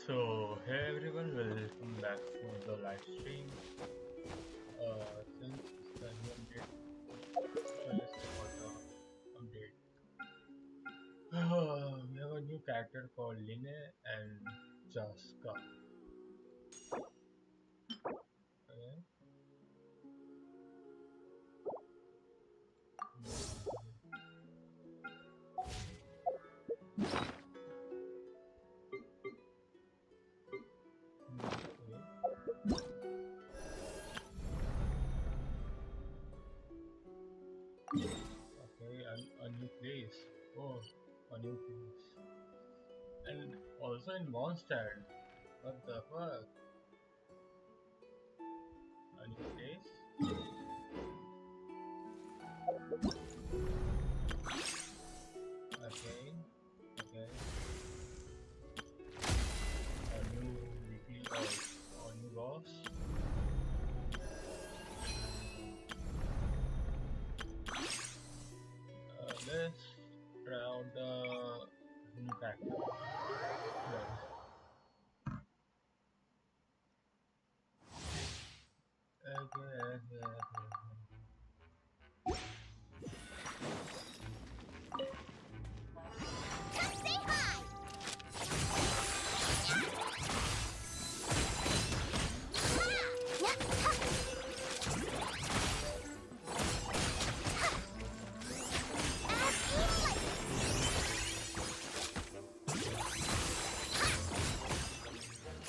So, hey everyone, welcome back to the live stream. Since it's the new update, let's check out the update. We have a new character called Line and Jaska. Okay. Okay, a new place. Oh, a new place. And also in Mondstadt. What the fuck? A new place? Okay, okay. A new weekly, a new boss. Let's try out the new character. Come say hi!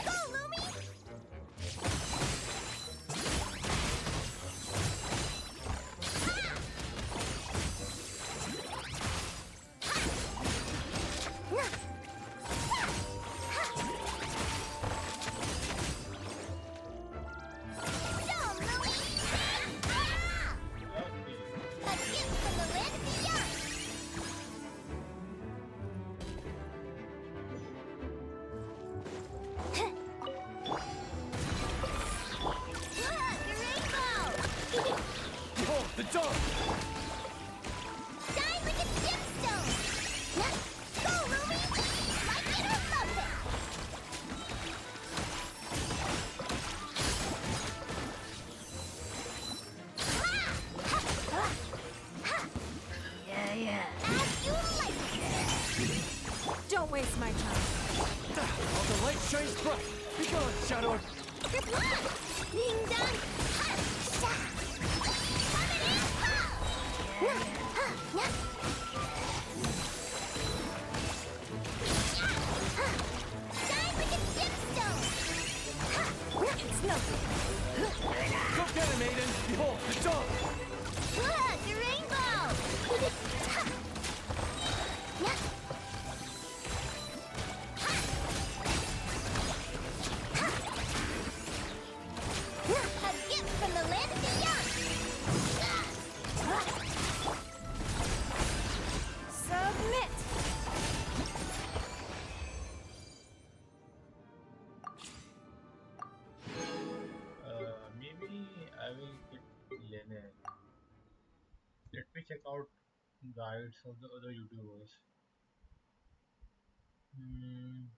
Go, Lumi! Jump, Lumi! Ah! A gift from the land beyond! The rainbow! Behold, the dawn! Shine like a gemstone! Go, Ruby! Like it or love it! As you like! Don't waste my time. While the light shines bright, be gone, Shadow! Good luck! Ding dong! Ha! Sha! Coming in! Ha! Nya! Ha! Nya! Ha! Shine like a gemstone! Ha! Nya! It's nothing. Go get it, maiden! Behold, the dawn! Look! The rainbow! Ha! Nya! A gift from the land beyond! Submit. Maybe I will get Lene. Let me check out guides of the other YouTubers. Hmm.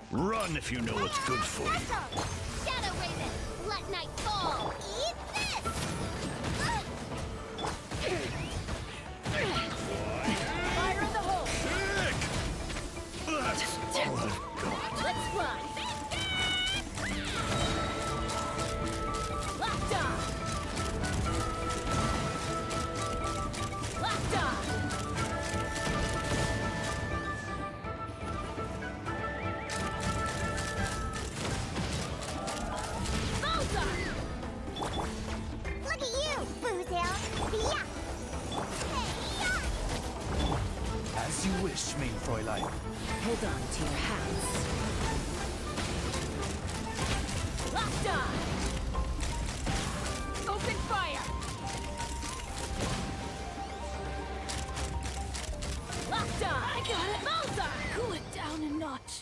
Run if you know what's good for you. Special! Shadow Raven, let night fall! Eat this! Fire in the hole! Sick! That's all I've got. Let's run! Locked on! Locked on! Bullseye! Look at you, Boozle! Yeah! Hey, yeah! As you wish, mein Fräulein. Hold on to your hats. Locked on! Open fire! Locked on! I got it! Bullseye! Cool it down a notch.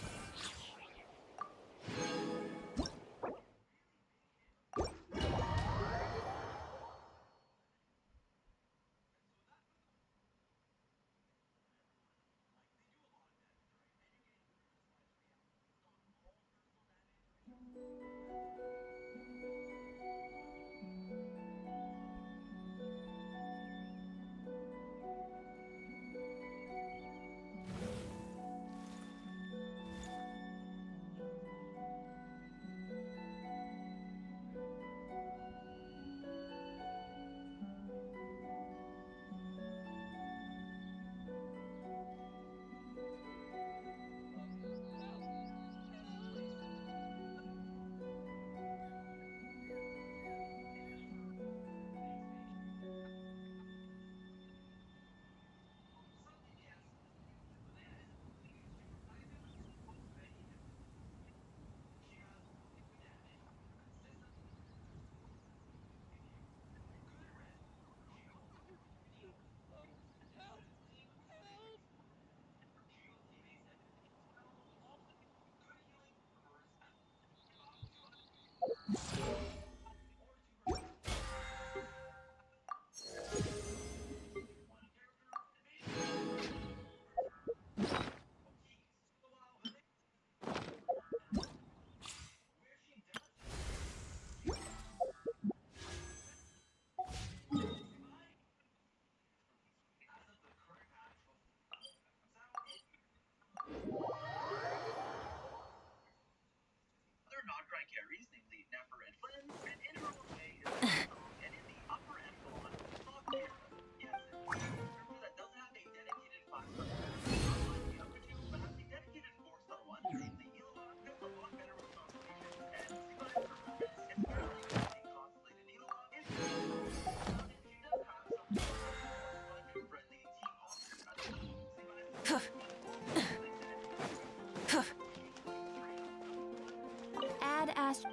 Add Ast.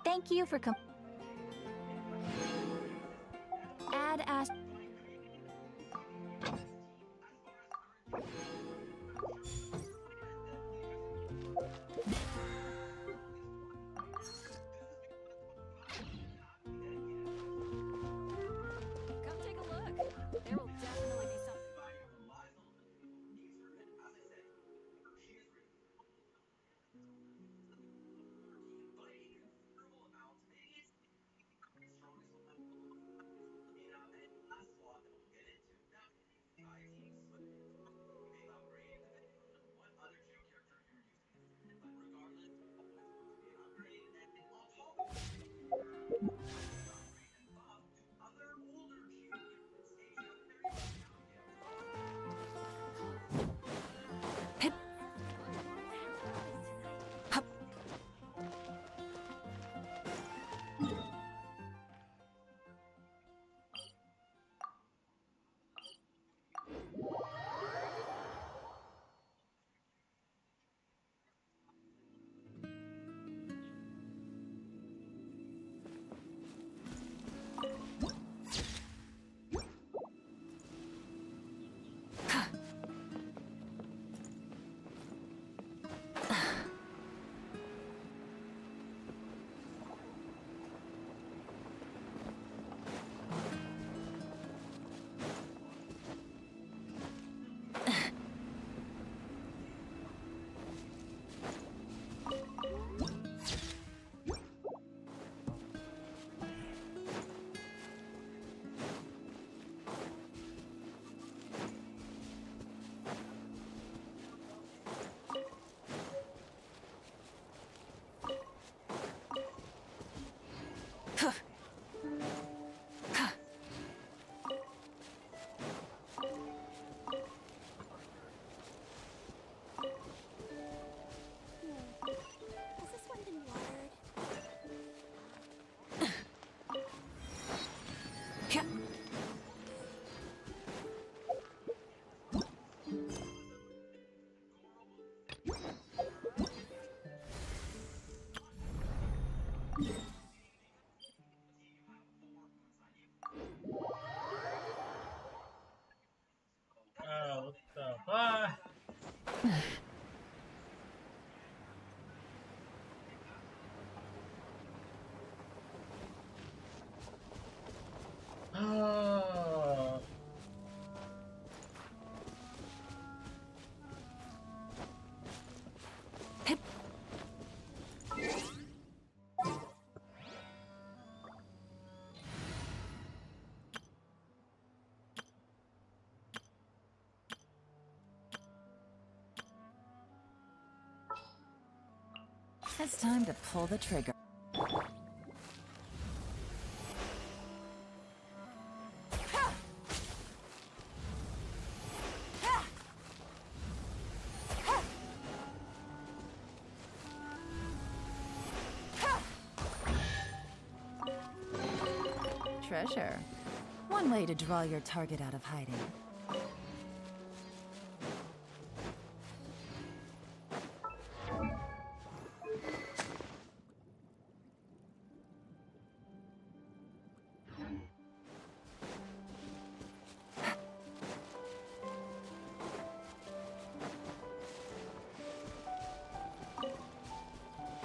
Thank you for Add Ast. Come take a look. There will definitely be something. It's time to pull the trigger. Treasure. One way to draw your target out of hiding.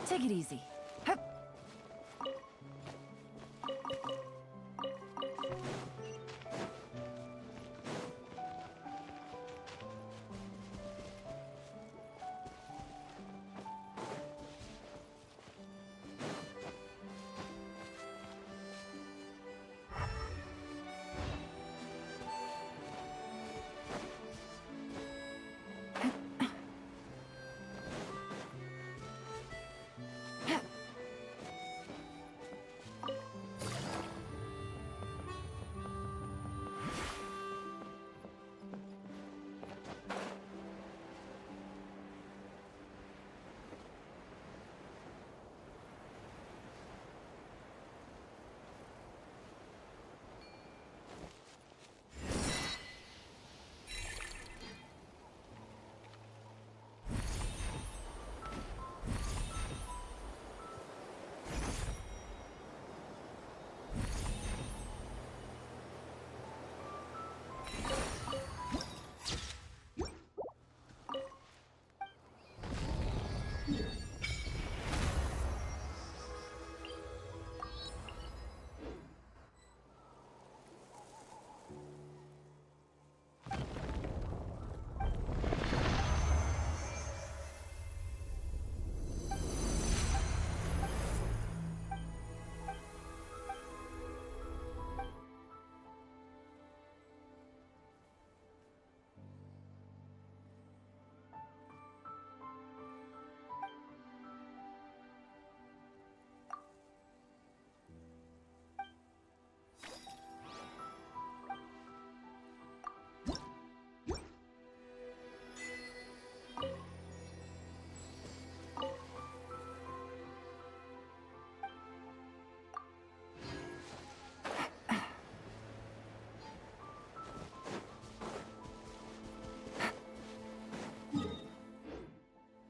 Take it easy. Hup.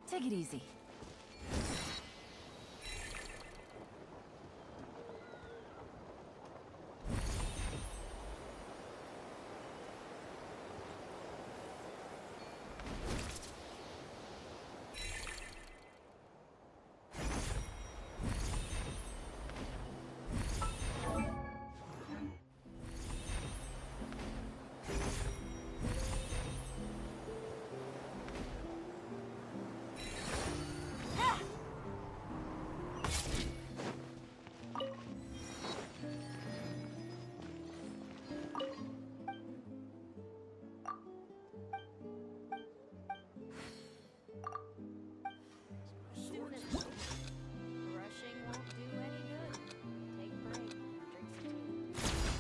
Take it easy. Rushing won't do any good. Take a break. Drink some tea. Rushing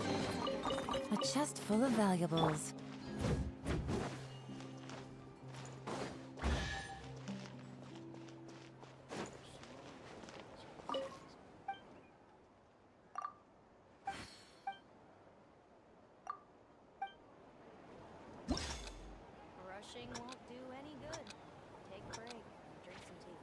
won't do A chest full of valuables. Rushing won't do any good. Take a break. Drink some tea.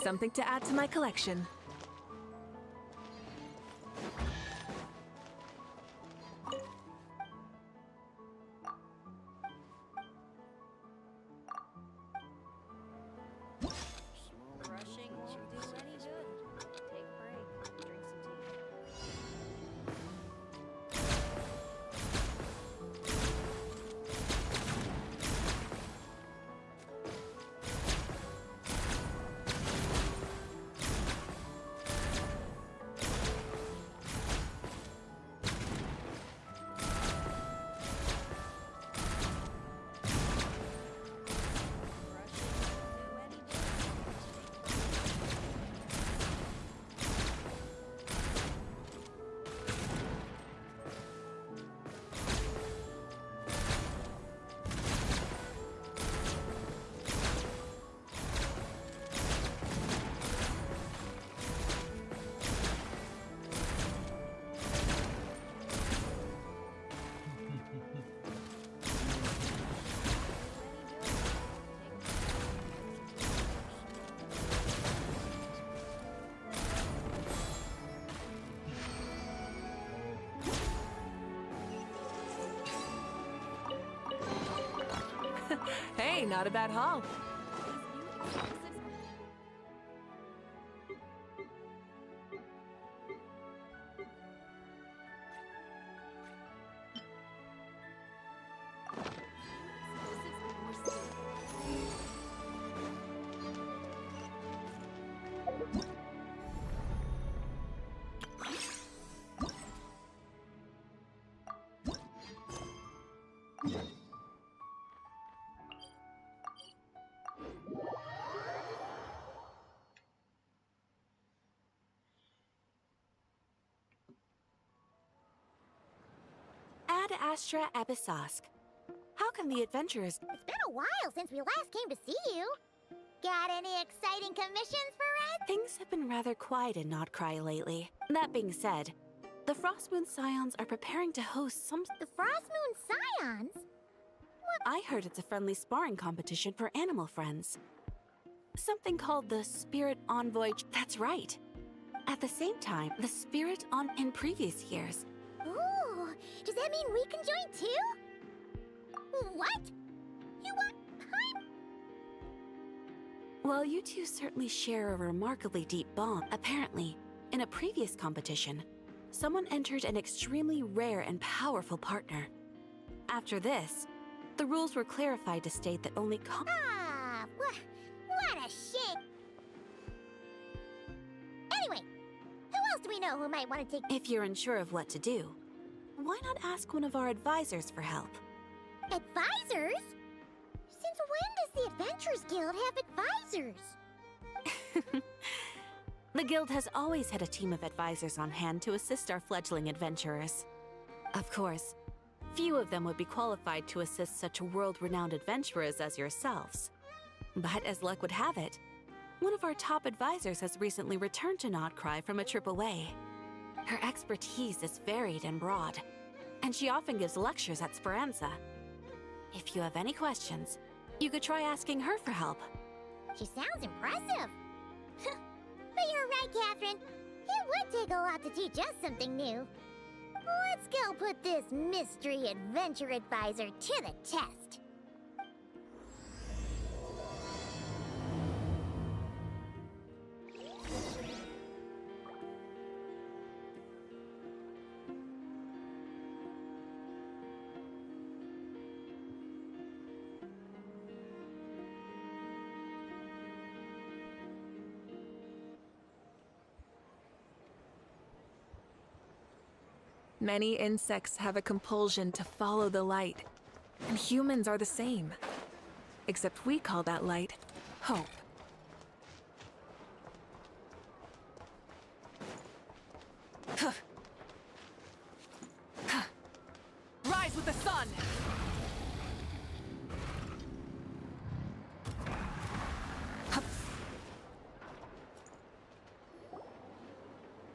Something to add to my collection. Rushing won't do any good. Take a break. Drink some tea. Hey, not a bad haul. Ad Astra Abyssosk. How can the adventurers... It's been a while since we last came to see you. Got any exciting commissions for us? Things have been rather quiet in Notcry lately. That being said, the Frostmoon Scions are preparing to host some... The Frostmoon Scions? I heard it's a friendly sparring competition for animal friends. Something called the Spirit Envoy... That's right. At the same time, the Spirit on... In previous years, Ooh, does that mean we can join too? What? You want... well, you two certainly share a remarkably deep bond. Apparently, in a previous competition, someone entered an extremely rare and powerful partner. After this, the rules were clarified to state that only What a shame. Anyway, who else do we know who might want to take... If you're unsure of what to do, why not ask one of our advisors for help? Advisors? Since when does the Adventurers Guild have advisors? The guild has always had a team of advisors on hand to assist our fledgling adventurers. Of course, few of them would be qualified to assist such world-renowned adventurers as yourselves. But as luck would have it, one of our top advisors has recently returned to Notcry from a trip away. Her expertise is varied and broad, and she often gives lectures at Speranza. If you have any questions, you could try asking her for help. She sounds impressive. But you're right, Catherine. It would take a lot to teach us something new. Let's go put this mystery adventure advisor to the test. Many insects have a compulsion to follow the light, and humans are the same. Except we call that light hope. Rise with the sun!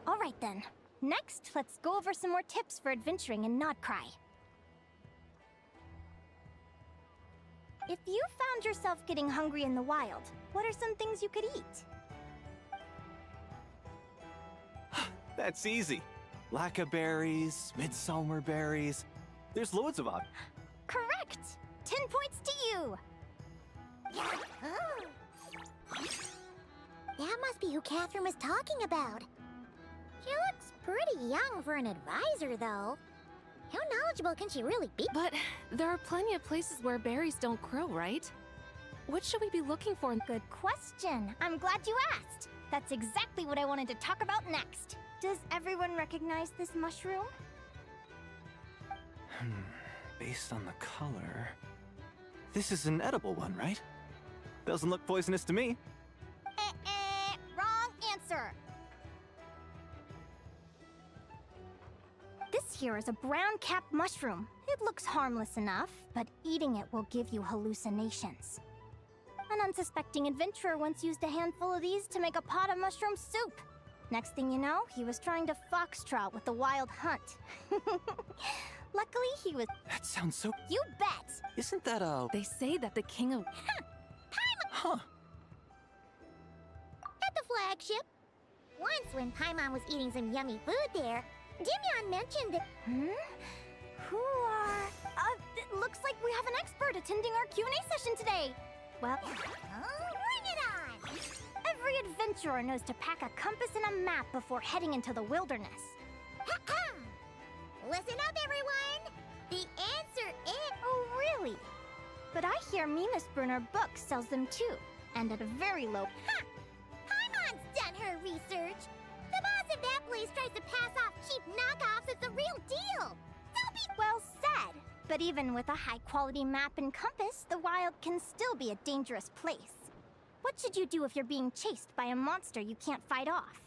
All right then. Next, let's go over some more tips for adventuring in Notcry. If you found yourself getting hungry in the wild, what are some things you could eat? That's easy. Lacca berries, midsummer berries. There's loads of options. Correct! 10 points to you! That must be who Catherine was talking about. She looks pretty young for an advisor, though. How knowledgeable can she really be? But there are plenty of places where berries don't grow, right? What should we be looking for? Good question. I'm glad you asked. That's exactly what I wanted to talk about next. Does everyone recognize this mushroom? Based on the color... This is an edible one, right? Doesn't look poisonous to me. Wrong answer. This here is a brown-capped mushroom. It looks harmless enough, but eating it will give you hallucinations. An unsuspecting adventurer once used a handful of these to make a pot of mushroom soup. Next thing you know, he was trying to foxtrot with the wild hunt. Luckily, he was... That sounds so... You bet! Isn't that They say that the king of... Huh. At the flagship. Once, when Paimon was eating some yummy food there, Dimyon mentioned that... Who are... it looks like we have an expert attending our Q&A session today. Well... bring it on! Every adventurer knows to pack a compass and a map before heading into the wilderness. Listen up, everyone! The answer is... Oh, really? But I hear Mimas Brunner Books sells them too, and at a very low... Paimon's done her research! The boss of that place tries to pass off cheap knockoffs as the real deal! Don't be... Well said! But even with a high-quality map and compass, the wild can still be a dangerous place. What should you do if you're being chased by a monster you can't fight off?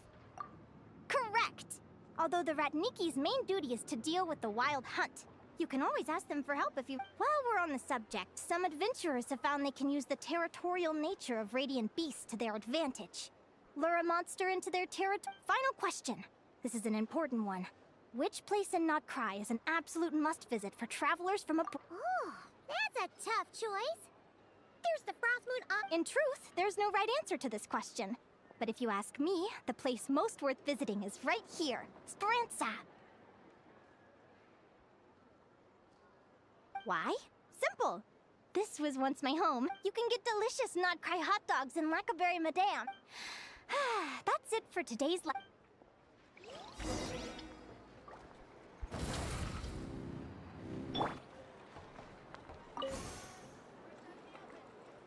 Correct! Although the Ratniki's main duty is to deal with the wild hunt. You can always ask them for help if you... While we're on the subject, some adventurers have found they can use the territorial nature of radiant beasts to their advantage. Lure a monster into their territory... Final question. This is an important one. Which place in Notcry is an absolute must-visit for travelers from a... Oh, that's a tough choice. There's the Frost Moon on... In truth, there's no right answer to this question. But if you ask me, the place most worth visiting is right here, Speranza. Why? Simple. This was once my home. You can get delicious Notcry hot dogs and Lackaberry Madame. That's it for today's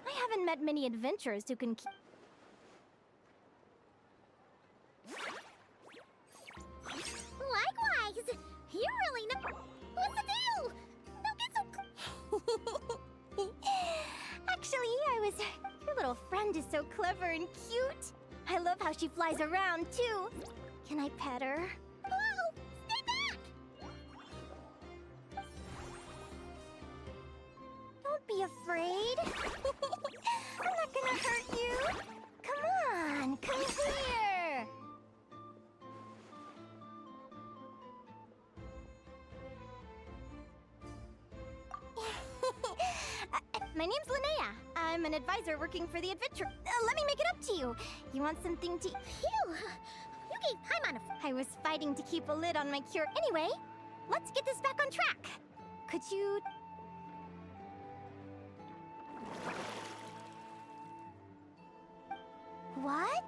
I haven't met many adventurers who can keep... Likewise! You really know... What's the deal? Don't get so... Actually, Your little friend is so clever and cute. I love how she flies around, too. Can I pet her? Whoa! Stay back! Don't be afraid. I'm not gonna hurt you. Come on, come here. My name's Linnea. I'm an advisor working for the adventure. Let me make it up to you. You want something to... Phew! You gave Paimon I was fighting to keep a lid on my cure. Anyway, let's get this back on track. Could you... What?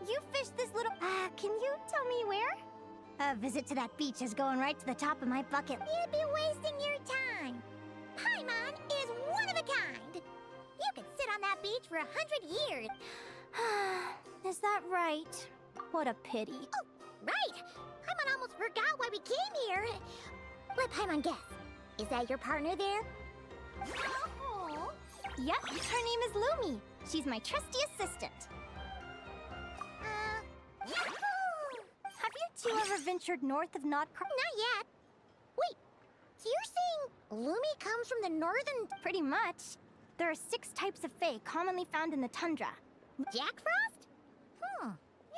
You fished this little... can you tell me where? A visit to that beach is going right to the top of my bucket. You'd be wasting your time. Paimon is one of a kind. You could sit on that beach for 100 years. Is that right? What a pity. Oh, right. Paimon almost forgot why we came here. Let Paimon guess. Is that your partner there? Oh. Yep, her name is Lumi. She's my trusty assistant. Yahoo! Have you two ever ventured north of Notcry? Not yet. Wait, so you're saying Lumi comes from the northern... Pretty much. There are 6 types of fae commonly found in the tundra. Jack Frost?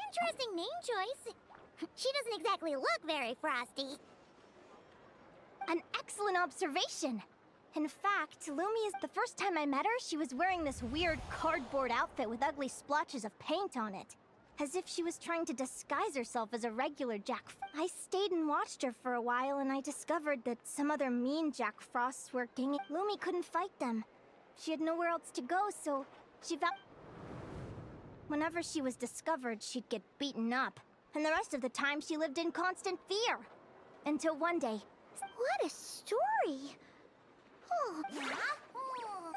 Interesting name choice. She doesn't exactly look very frosty. An excellent observation. In fact, Lumi is the first time I met her, she was wearing this weird cardboard outfit with ugly splotches of paint on it. as if she was trying to disguise herself as a regular Jack. I stayed and watched her for a while, and I discovered that some other mean Jack Frosts were ganging. Lumi couldn't fight them. She had nowhere else to go, so she vowed. Whenever she was discovered, she'd get beaten up, and the rest of the time she lived in constant fear. Until one day. What a story! Oh.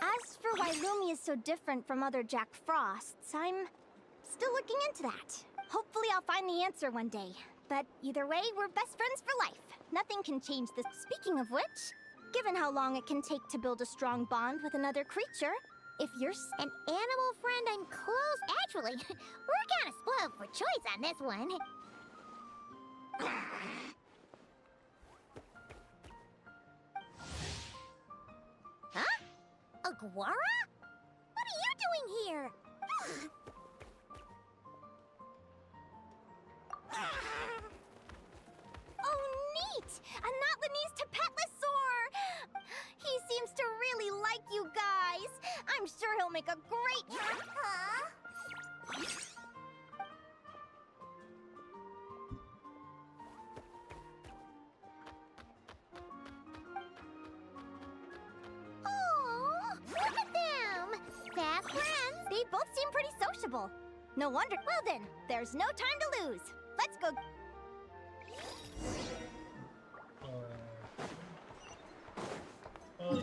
As for why Lumi is so different from other Jack Frosts, I'm still looking into that. Hopefully I'll find the answer one day. But either way, we're best friends for life. Nothing can change this. Speaking of which, given how long it can take to build a strong bond with another creature, if you're an animal friend, I'm close. Actually, we're kind of spoiled for choice on this one. Huh? Aguara? What are you doing here? Oh, neat! A Notlanese Tapetlosaur! He seems to really like you guys. I'm sure he'll make a great... Huh? Oh, look at them! Fast friends! They both seem pretty sociable. No wonder. Well then, there's no time to lose. Let's go. Uh,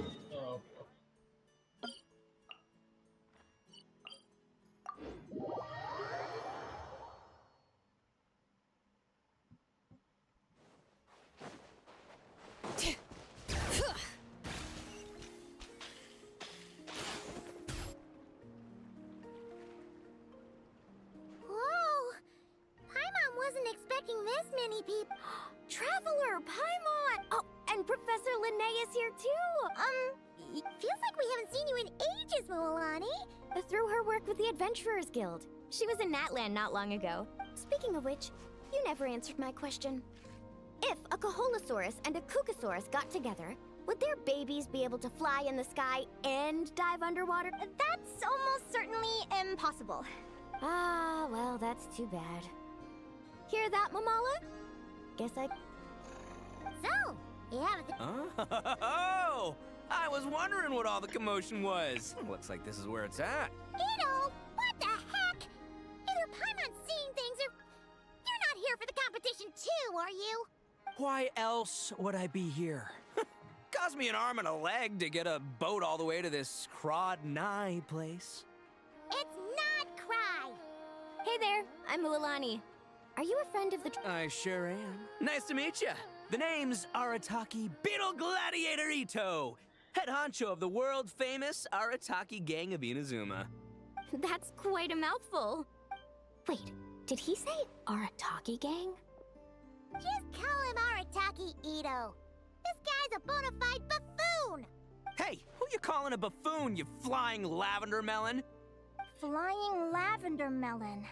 Whoa! Paimon wasn't expecting this many people. Traveler, Paimon! Oh, and Professor Linnaeus here too! Feels like we haven't seen you in ages, Moalani. Through her work with the Adventurers Guild. She was in Natland not long ago. Speaking of which, you never answered my question. If a Kaholosaurus and a Kukasaurus got together, would their babies be able to fly in the sky and dive underwater? That's almost certainly impossible. Ah, well, that's too bad. Hear that, Mamala? Guess I... So, you have a... Oh! I was wondering what all the commotion was. Looks like this is where it's at. Ito, what the heck? Either Paimon's seeing things or... You're not here for the competition too, are you? Why else would I be here? Cost me an arm and a leg to get a boat all the way to this Crod Nye place. It's not Cry. Hey there, I'm Mualani. Are you a friend of the... I sure am. Nice to meet you. The name's Arataki Beetle Gladiator Ito, head honcho of the world-famous Arataki gang of Inazuma. That's quite a mouthful. Wait, did he say Arataki gang? Just call him Arataki Ito. This guy's a bona fide buffoon. Hey, who you calling a buffoon, you flying lavender melon? Flying lavender melon.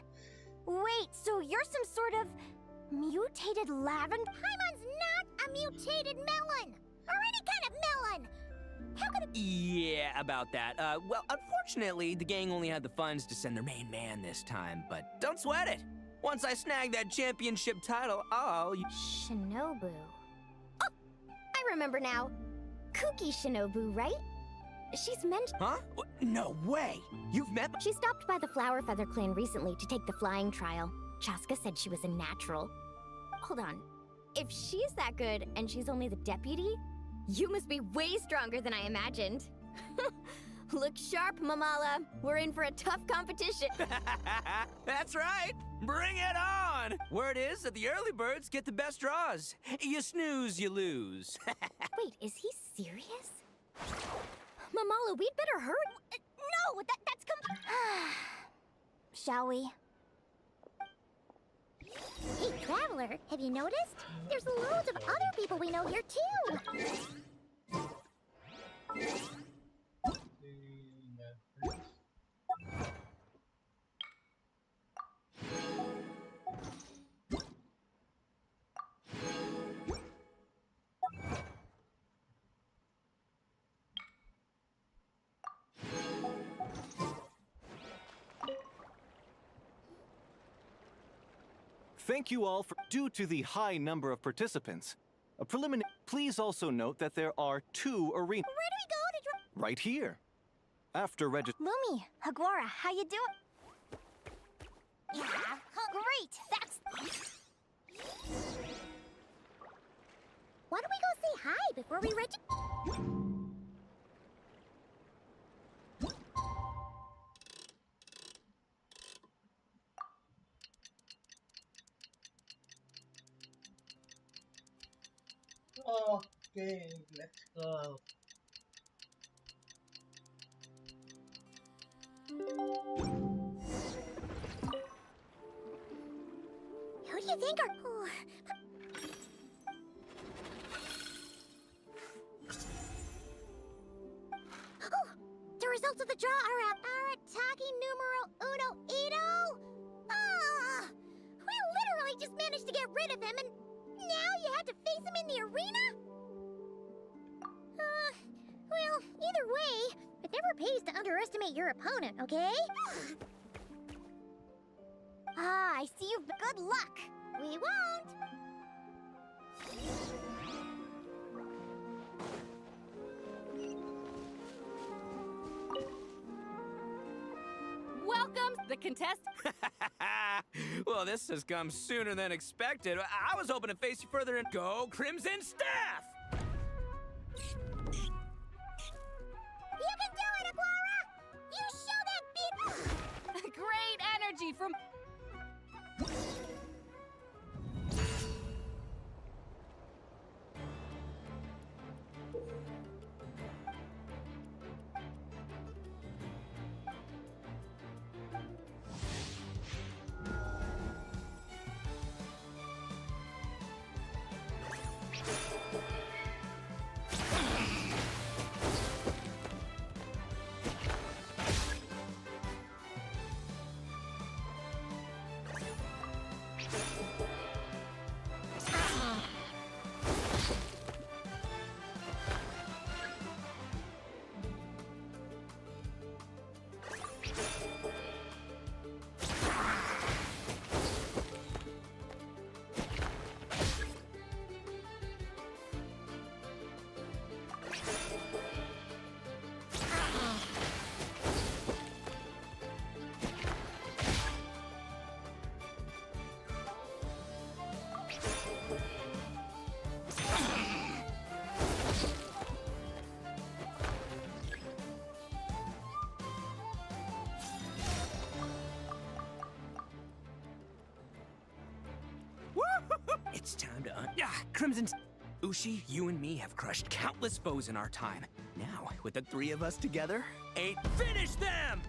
Wait, so you're some sort of mutated lavender? Paimon's not a mutated melon, or any kind of melon. How could it... Yeah, about that. Well, unfortunately, the gang only had the funds to send their main man this time, but don't sweat it. Once I snag that championship title, I'll... Shinobu. Oh, I remember now. Kuki Shinobu, right? She's mentioned... Huh? No way! You've met... She stopped by the Flower Feather clan recently to take the flying trial. Chaska said she was a natural. Hold on. If she's that good and she's only the deputy, you must be way stronger than I imagined. Look sharp, Mamala. We're in for a tough competition. That's right! Bring it on! Word is that the early birds get the best draws. You snooze, you lose. Wait, is he serious? Mamala, we'd better hurry. No, that's Shall we? Hey, Traveler, have you noticed? There's loads of other people we know here, too. Thank you all for. Due to the high number of participants, a preliminary. Please also note that there are 2 arenas. Where do we go to Right here. After Lumi, Agora, how you doing? Yeah, great. That's. Why don't we go say hi before we register? Okay, let's go. Who do you think are? Oh. Oh, the results of the draw are up. Arataki numero uno Ito. Ah, we literally just managed to get rid of him, and now you had to face him in the arena. Well, either way, it never pays to underestimate your opponent, okay? Ah, I see you've. Good luck. We won't. Welcome, the contest. Well, this has come sooner than expected. I was hoping to face you further and go Crimson Staff! You can do it, Aguara! You show that beat! Great energy from. It's time to Crimson. Ushi, you and me have crushed countless foes in our time. Now, with the 3 of us together, finish them!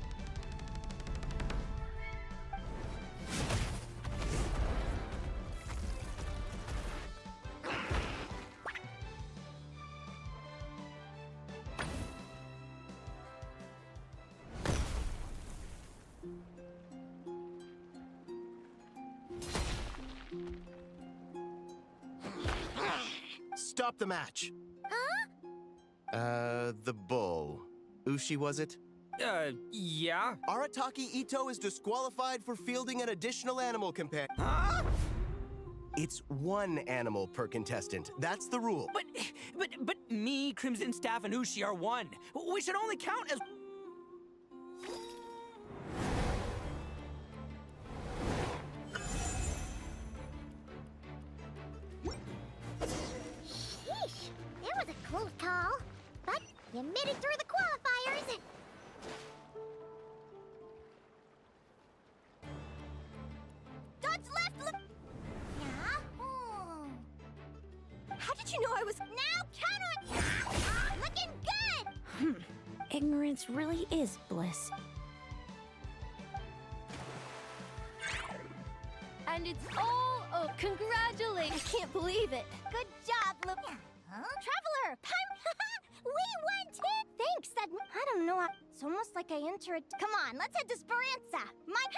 Stop the match. Huh? The bull. Ushi, was it? Yeah? Arataki Ito is disqualified for fielding an additional animal companion. Huh? It's 1 animal per contestant. That's the rule. But me, Crimson Staff, and Ushi are 1. We should only count as... Sheesh, that was a close call. But you made it through the qualifiers. Dodge left, look. Yeah? Oh. How did you know I was... Now count on... Looking good! Ignorance really is bliss. And it's all oh, congratulations. I can't believe it. Good job, Luke. Huh? Traveler, we won too. Thanks, that... I don't know. It's almost like I entered... Come on, let's head to Speranza. Hooray!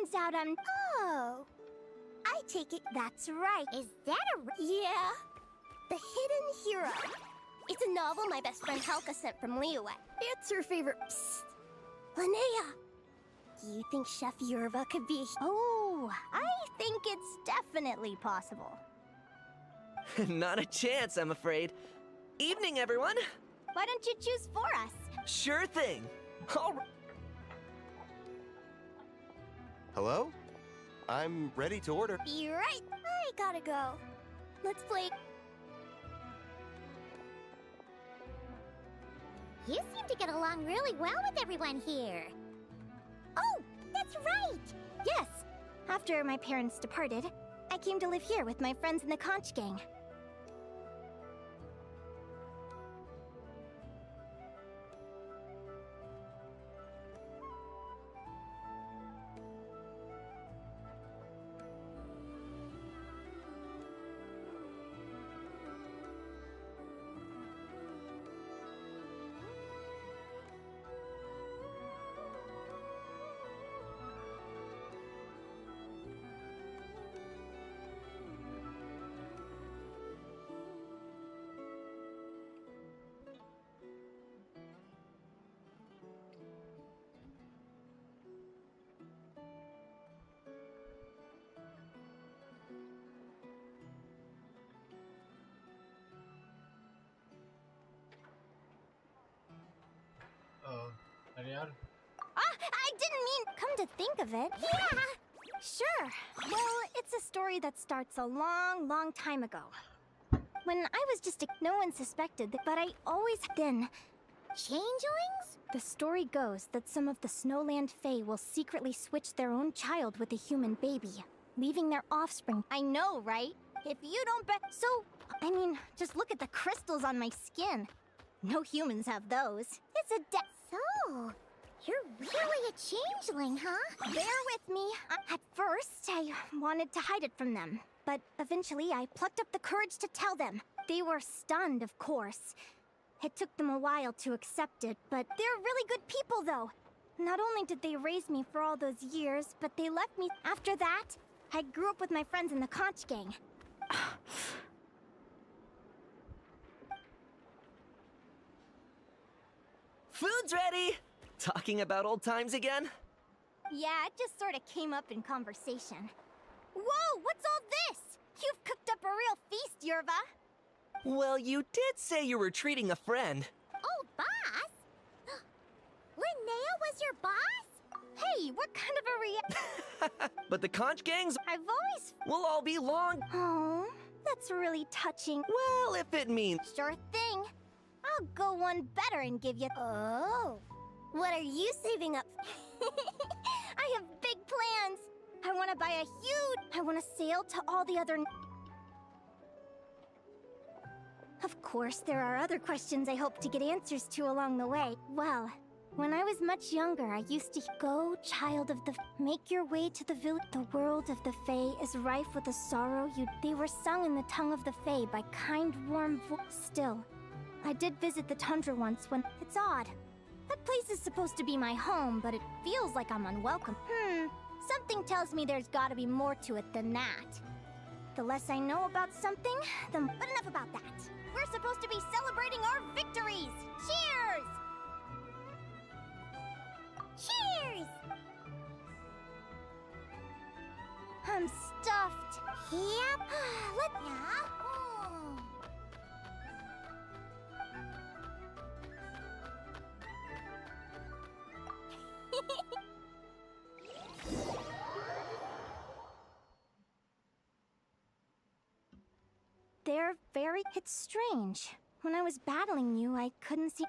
turns out I'm... Oh. I take it that's right. Is that a... Yeah. The Hidden Hero. It's a novel my best friend Halka sent from Liyue. It's her favorite... Psst. Linnea. Do you think Chef Yerva could be... Oh, I think it's definitely possible. Not a chance, I'm afraid. Evening, everyone. Why don't you choose for us? Sure thing. All right. Hello? I'm ready to order. Be right. I gotta go. Let's play. You seem to get along really well with everyone here. Oh, that's right! Yes. After my parents departed, I came to live here with my friends in the conch gang. Ariel? I didn't mean... Come to think of it... Yeah! Sure. Well, it's a story that starts a long, long time ago. When I was just a... No one suspected that, but I always... Then... Changelings? The story goes that some of the Snowland Fae will secretly switch their own child with a human baby, leaving their offspring. I know, right? If you don't bet... So, I mean, just look at the crystals on my skin. No humans have those. It's a So, you're really a changeling, huh? Bear with me. At first, I wanted to hide it from them. But eventually, I plucked up the courage to tell them. They were stunned, of course. It took them a while to accept it, but they're really good people, though. Not only did they raise me for all those years, but they left me. After that, I grew up with my friends in the conch gang. Food's ready! Talking about old times again? Yeah, it just sort of came up in conversation. Whoa, what's all this? You've cooked up a real feast, Yerva. Well, you did say you were treating a friend. Oh, boss? Linnea was your boss? Hey, what kind of a But the conch gangs I've always... will all be long... Oh, that's really touching. Well, if it means... Sure thing. I'll go one better and give you... Oh, what are you saving up? I have big plans. I want to buy a huge... I want to sail to all the other... Of course, there are other questions I hope to get answers to along the way. Well, when I was much younger, I used to go, child of the... Make your way to the village. The world of the Fae is rife with a sorrow you... They were sung in the tongue of the Fae by kind, warm Still, I did visit the tundra once when... It's odd. That place is supposed to be my home, but it feels like I'm unwelcome. Something tells me there's gotta be more to it than that. The less I know about something, the... But enough about that. We're supposed to be celebrating our victories! Cheers! Cheers! I'm stuffed. Yep. They're very... It's strange. When I was battling you, I couldn't see...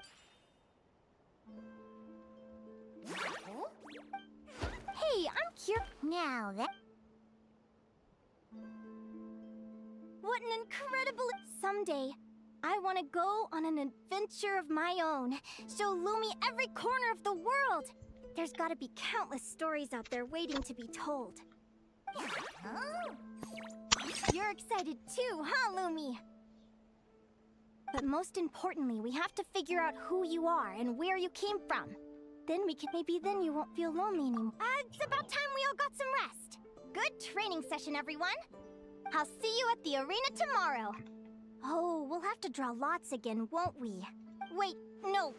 Hey, I'm curious. Now that... What an incredible... Someday, I want to go on an adventure of my own. Show Lumi every corner of the world. There's gotta be countless stories out there waiting to be told. You're excited too, huh, Lumi? But most importantly, we have to figure out who you are and where you came from. Maybe then you won't feel lonely anymore. It's about time we all got some rest. Good training session, everyone. I'll see you at the arena tomorrow. Oh, we'll have to draw lots again, won't we? Wait, no,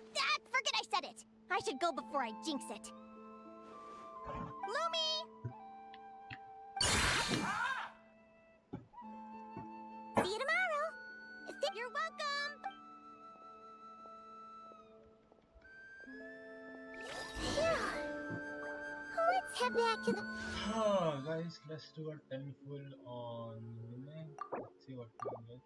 forget I said it. I should go before I jinx it. Lumi! See you tomorrow. You're welcome. Phew. Let's head back to the... Guys, let's do a 10 full on Lunar. Let's see what we get.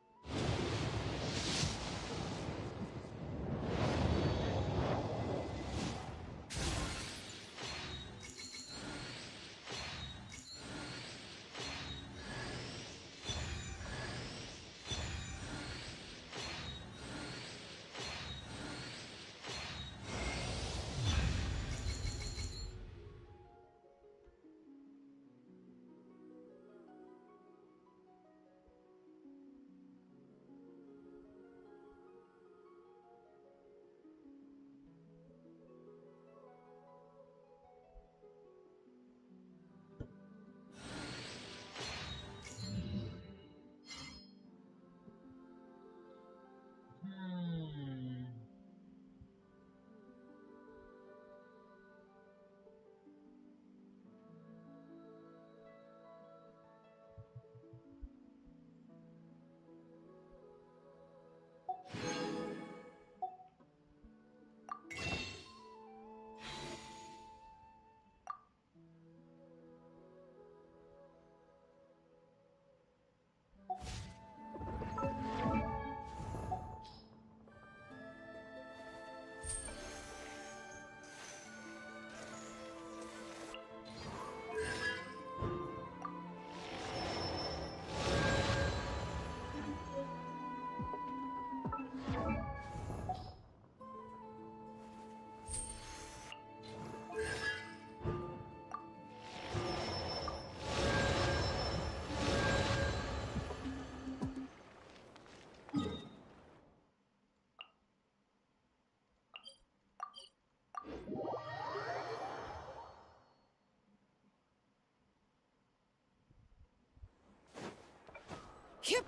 Yep.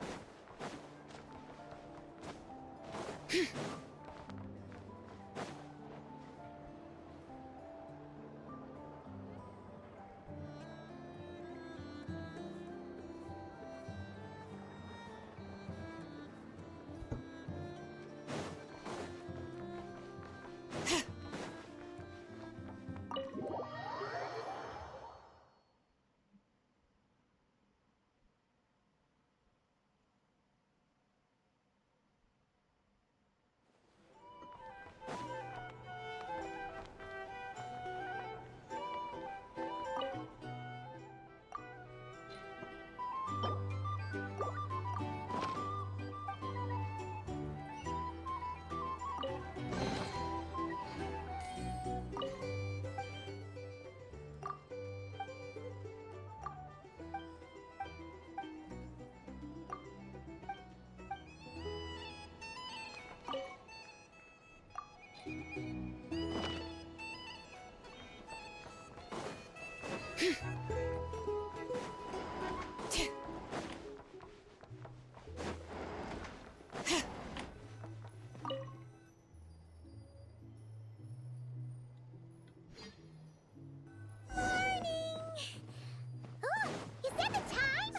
Oh, is that the time?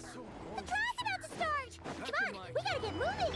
The class about to start! Come on, we gotta get moving!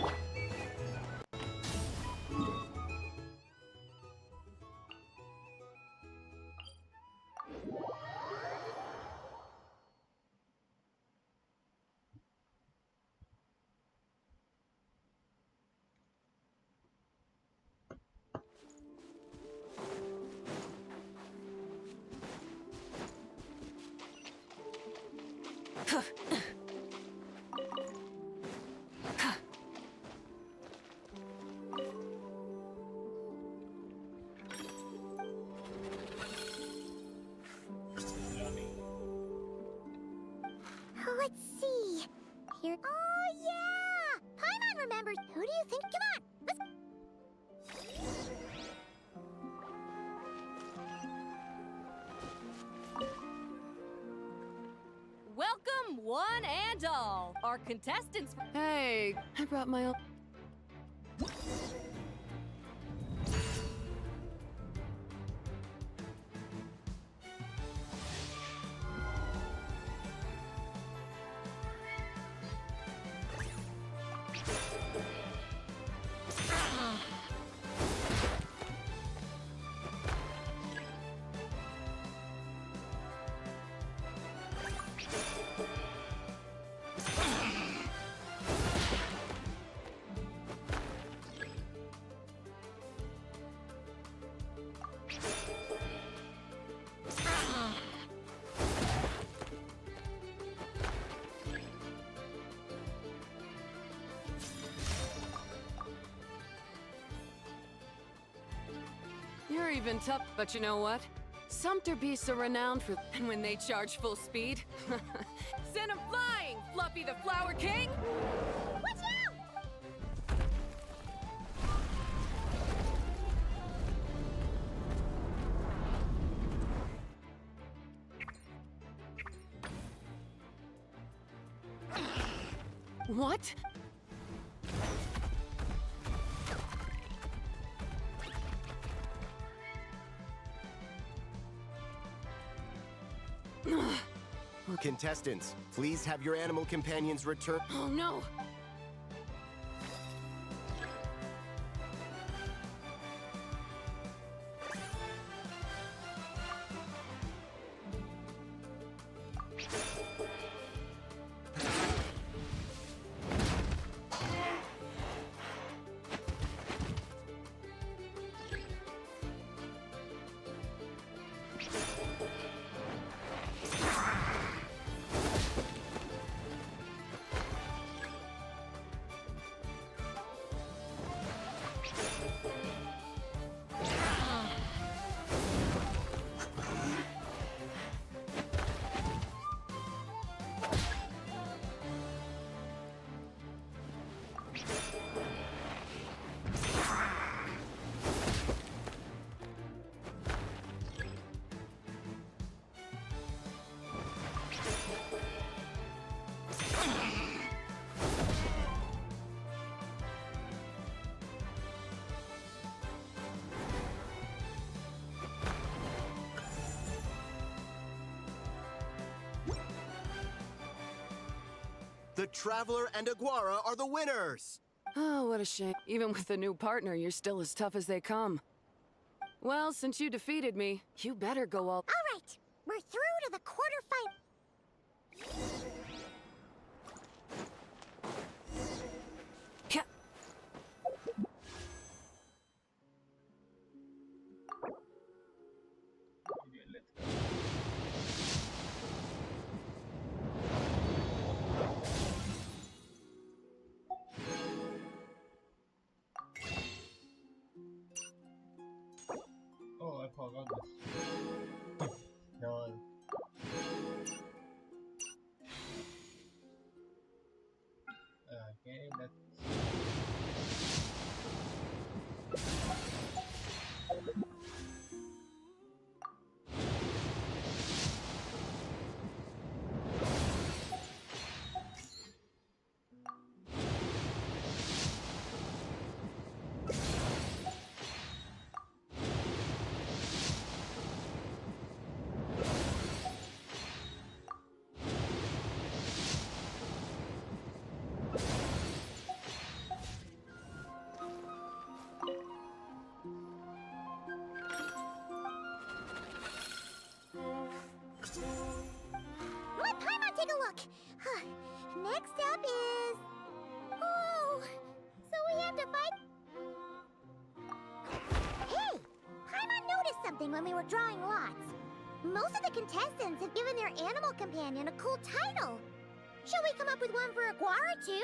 Let's see. Here. Oh, yeah! Paimon remembers. Who do you think? Come on, let's. doll. Our contestants. Hey, I brought my own. You're even tough, but you know what? Sumter beasts are renowned for, and when they charge full speed, send 'em flying, Fluffy the Flower King! Watch out! What? Contestants, please have your animal companions return. Oh no! The Traveler and Aguara are the winners! Oh, what a shame. Even with the new partner, you're still as tough as they come. Well, since you defeated me, you better go all... All right, we're through to the quarterfinal. Ca- Oh, I forgot this. No. Okay, let's. Let Paimon take a look. Next up is... Oh, so we have to fight... Hey, Paimon noticed something when we were drawing lots. Most of the contestants have given their animal companion a cool title. Should we come up with one for Aguara, too?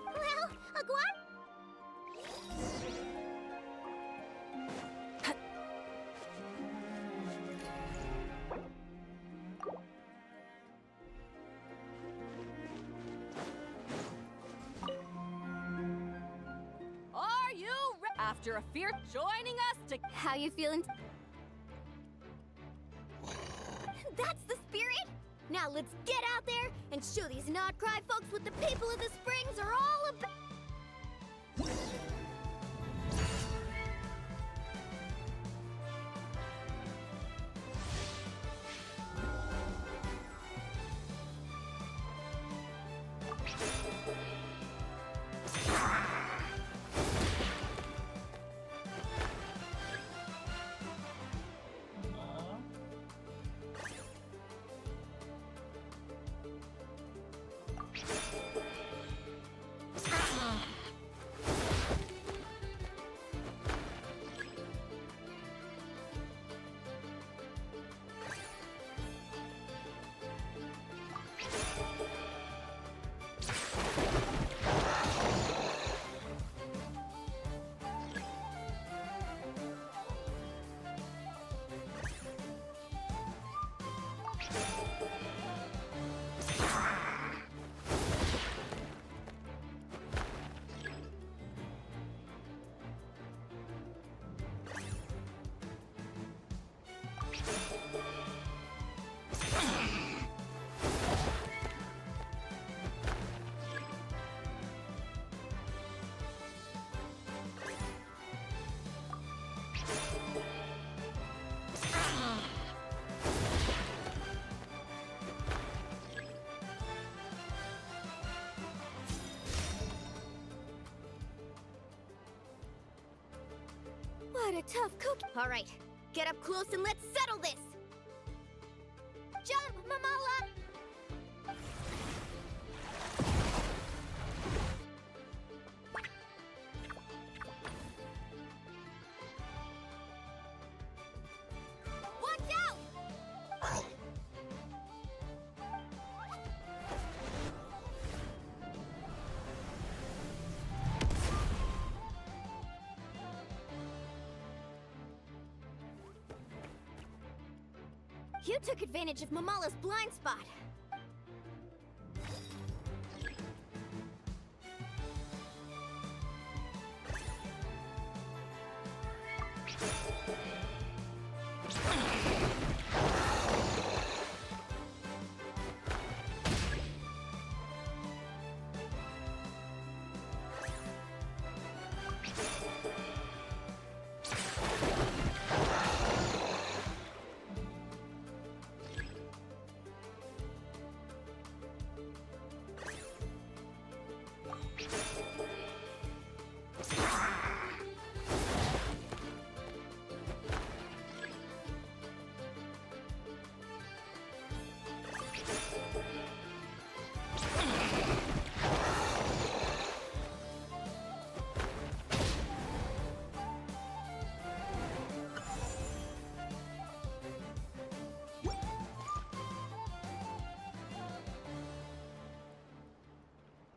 Well, Aguara... Are you after a fierce joining us to... How you feeling? That's the spirit? Now let's get out there and show these not-cry folks what the people of the Springs are all about. What a tough cookie. All right, get up close and let's settle this. Jump, Mamala! Watch out! You took advantage of Mamala's blind spot.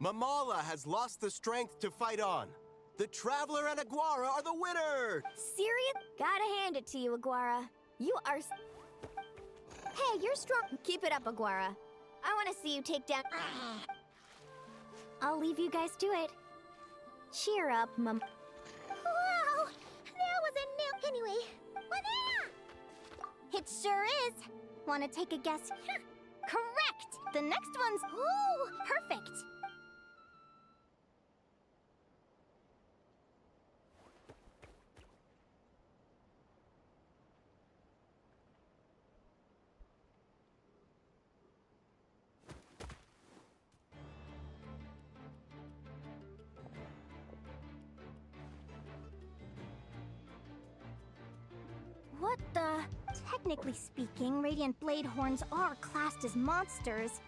Mamala has lost the strength to fight on. The Traveler and Aguara are the winner! Serious? Gotta hand it to you, Aguara. You are... Hey, you're strong. Keep it up, Aguara. I want to see you take down... I'll leave you guys to it. Cheer up, Wow! That was a nail... Anyway, it sure is. Want to take a guess? Correct! The next one's... Ooh, perfect! What the... Technically speaking, Radiant Blade Horns are classed as monsters.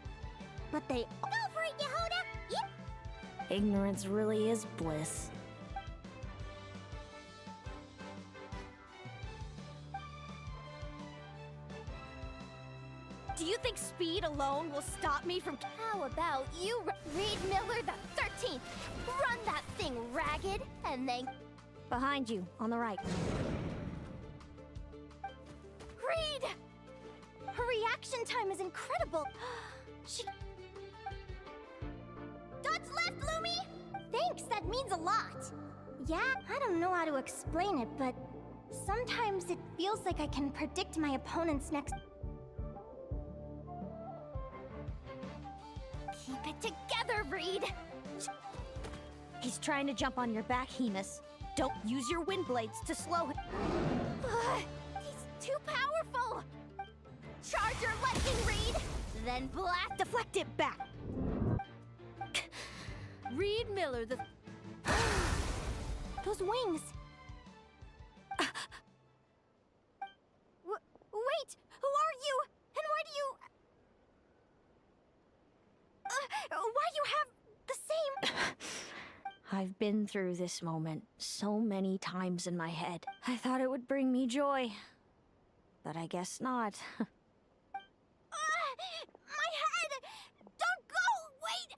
But they... Go for it, Yehoda! Yep! Ignorance really is bliss. Do you think speed alone will stop me from... How about you, Reed Miller the 13th? Run that thing ragged, and then... Behind you, on the right. Reed! Her reaction time is incredible. She... Dodge left, Lumi! Thanks, that means a lot. Yeah, I don't know how to explain it, but sometimes it feels like I can predict my opponent's next... Keep it together, Reed! He's trying to jump on your back, Hemus. Don't use your wind blades to slow him. He's too powerful! Charge your lightning, Reed! Then blast! Deflect it back! Reed Miller, the... Those wings! Wait! Who are you? And why do you... why you have the same... I've been through this moment so many times in my head. I thought it would bring me joy. But I guess not. my head! Don't go! Wait!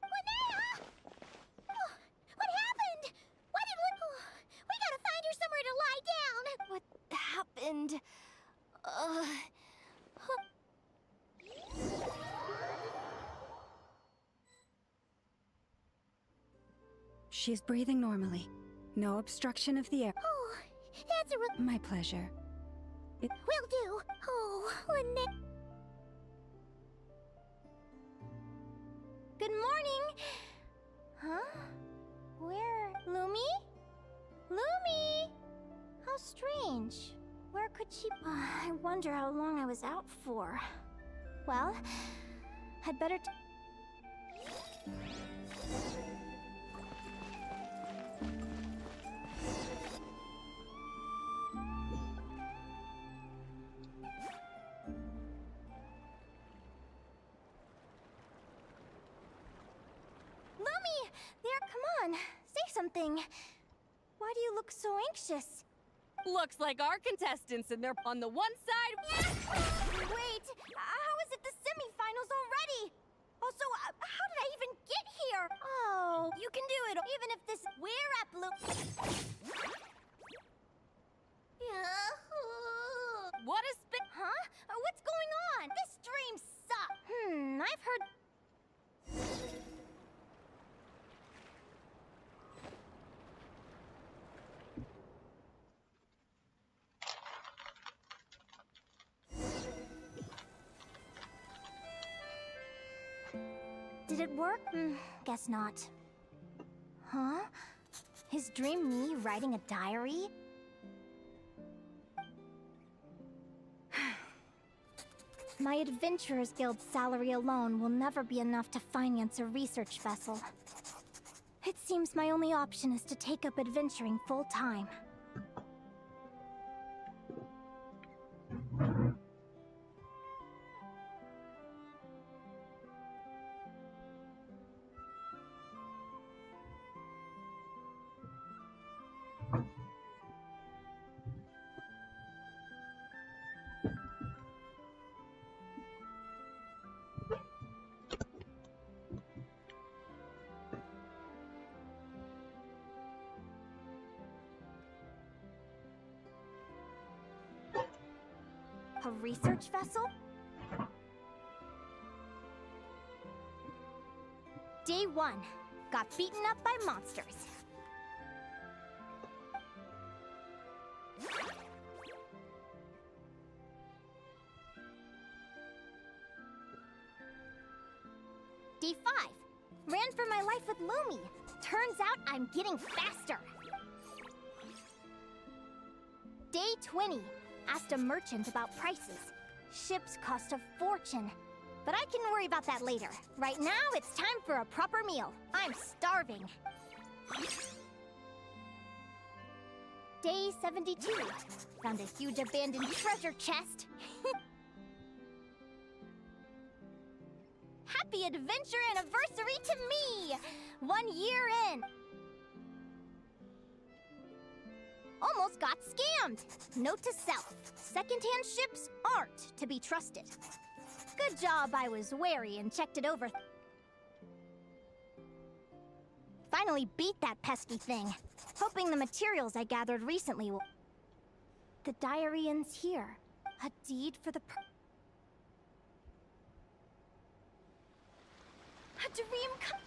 Linnea! Oh, what happened? Why did we gotta find her somewhere to lie down! What happened? She's breathing normally. No obstruction of the air. Oh, that's a My pleasure. Will do. Oh, Linnea. Good morning. Huh? Where? Lumi? Lumi! How strange. Where could she... I wonder how long I was out for. Well, I'd better... Lumi! There, come on. Say something. Why do you look so anxious? Looks like our contestants and they're on the one side. Wait, how is it the semifinals already? Also, how did I even get here? Oh, you can do it, even if this... We're at Blue... What is... Huh? What's going on? This dream sucks. I've heard... Did it work? Guess not. Huh? Is dream me writing a diary? My Adventurers Guild salary alone will never be enough to finance a research vessel. It seems my only option is to take up adventuring full-time. A research vessel? Day 1. Got beaten up by monsters. Day 5. Ran for my life with Lumi. Turns out I'm getting faster. Day 20. Asked a merchant about prices. Ships cost a fortune. But I can worry about that later. Right now, it's time for a proper meal. I'm starving. Day 72. Found a huge abandoned treasure chest. Happy adventure anniversary to me! 1 year in. Almost got scammed. Note to self. Secondhand ships aren't to be trusted. Good job I was wary and checked it over. Finally beat that pesky thing. Hoping the materials I gathered recently will... The diary ends here. A deed for the A dream come...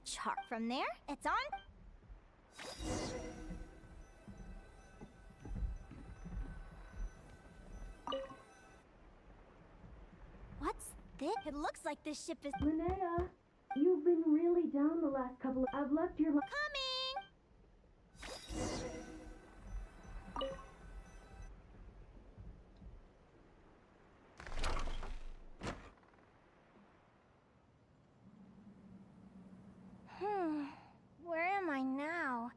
chart. From there, it's on. What's this? It looks like this ship is. Linnea, you've been really down the last couple of. I've left your. Coming! Where am I now?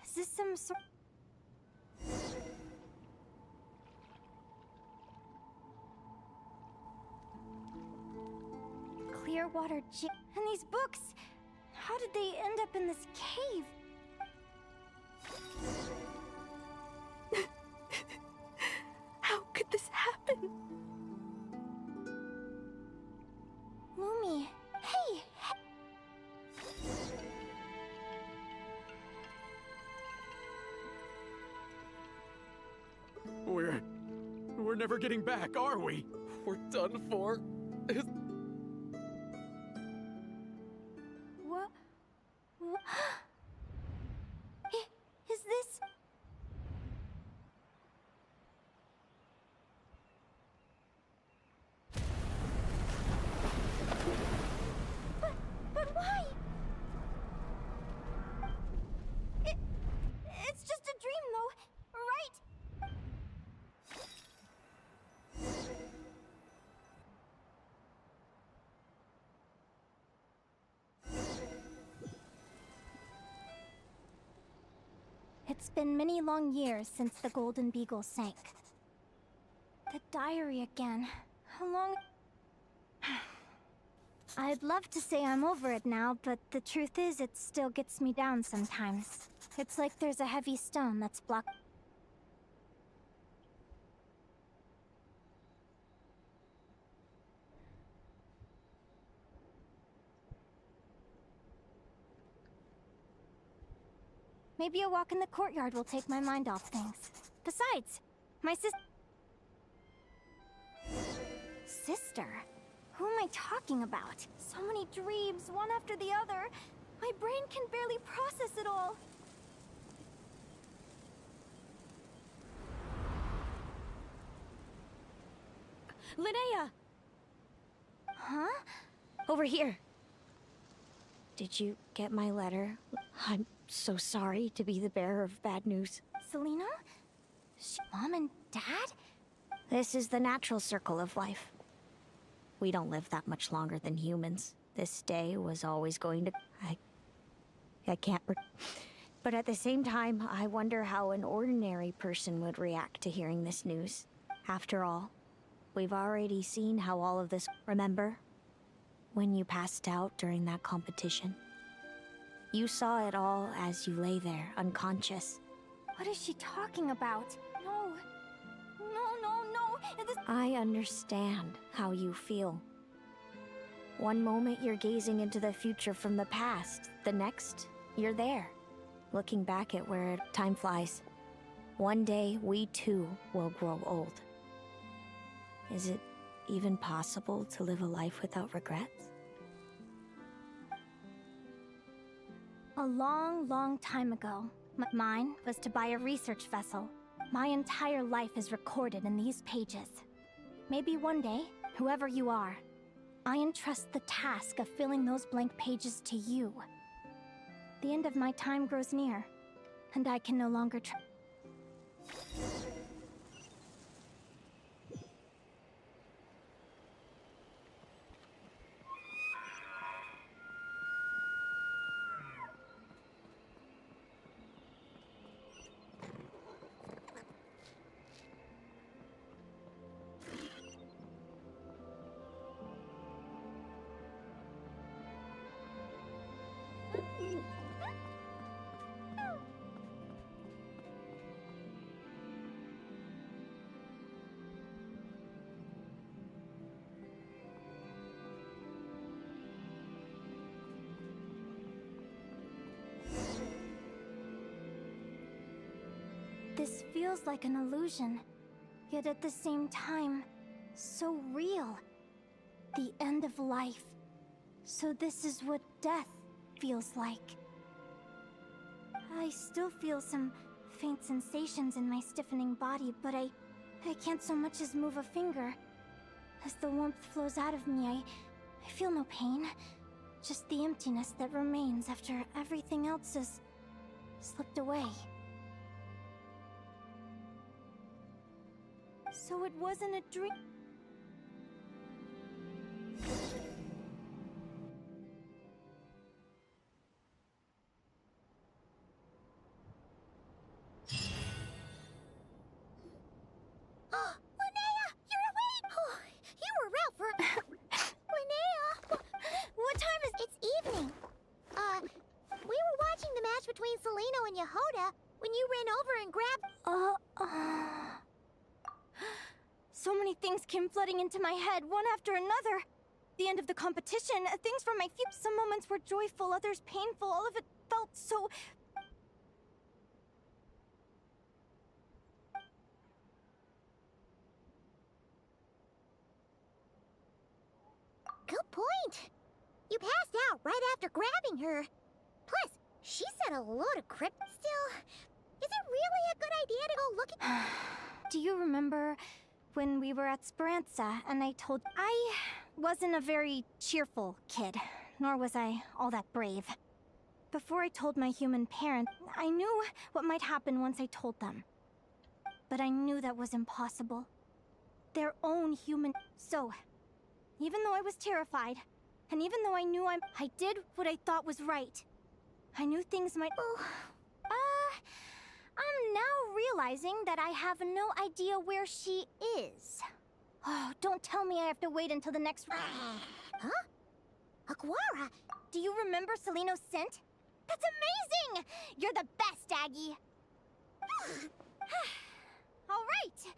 Is this some sort? Clearwater J. And these books! How did they end up in this cave? How could this happen? Lumi, hey! We're never getting back, are we? We're done for. What? Is this? But why? It's just a dream, though, right? It's been many long years since the Golden Beagle sank. The diary again. How long? I'd love to say I'm over it now, but the truth is it still gets me down sometimes. It's like there's a heavy stone that's blocked. Maybe a walk in the courtyard will take my mind off things. Besides, my sister? Who am I talking about? So many dreams, one after the other. My brain can barely process it all. Linnea! Huh? Over here. Did you get my letter? I'm so sorry to be the bearer of bad news. Selena? Mom and Dad? This is the natural circle of life. We don't live that much longer than humans. This day was always going to... I can't... But at the same time, I wonder how an ordinary person would react to hearing this news. After all, we've already seen how all of this... Remember? When you passed out during that competition? You saw it all as you lay there, unconscious. What is she talking about? No. I understand how you feel. One moment you're gazing into the future from the past. The next, you're there, looking back at where time flies. One day, we too will grow old. Is it even possible to live a life without regrets? A long, long time ago, mine was to buy a research vessel. My entire life is recorded in these pages. Maybe one day, whoever you are, I entrust the task of filling those blank pages to you. The end of my time grows near, and I can no longer This feels like an illusion, yet at the same time, so real. The end of life. So this is what death feels like. I still feel some faint sensations in my stiffening body, but I can't so much as move a finger. As the warmth flows out of me, I feel no pain. Just the emptiness that remains after everything else has slipped away. So it wasn't a dream. Linnea, you're awake! Oh, you were out for... Linnea! What time is... It's evening. We were watching the match between Celino and Yehoda when you ran over and grabbed... So many things came flooding into my head, one after another. The end of the competition, things from my few. Some moments were joyful, others painful. All of it felt so... Good point. You passed out right after grabbing her. Plus, she said a load of crap. Still, is it really a good idea to go looking? Do you remember when we were at Speranza and I told... I wasn't a very cheerful kid, nor was I all that brave. Before I told my human parents, I knew what might happen once I told them. But I knew that was impossible. Their own human... So, even though I was terrified, and even though I knew I did what I thought was right. I knew things might... I'm now realizing that I have no idea where she is. Oh, don't tell me I have to wait until the next... Huh? Aguara? Do you remember Celino's scent? That's amazing! You're the best, Aggie! All right,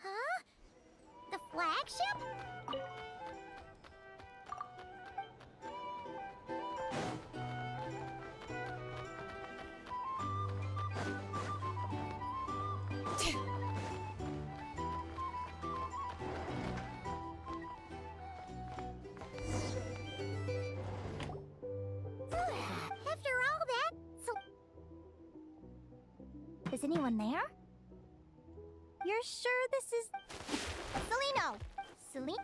Huh? The flagship? After all that, Is anyone there? You're sure this is... Celino!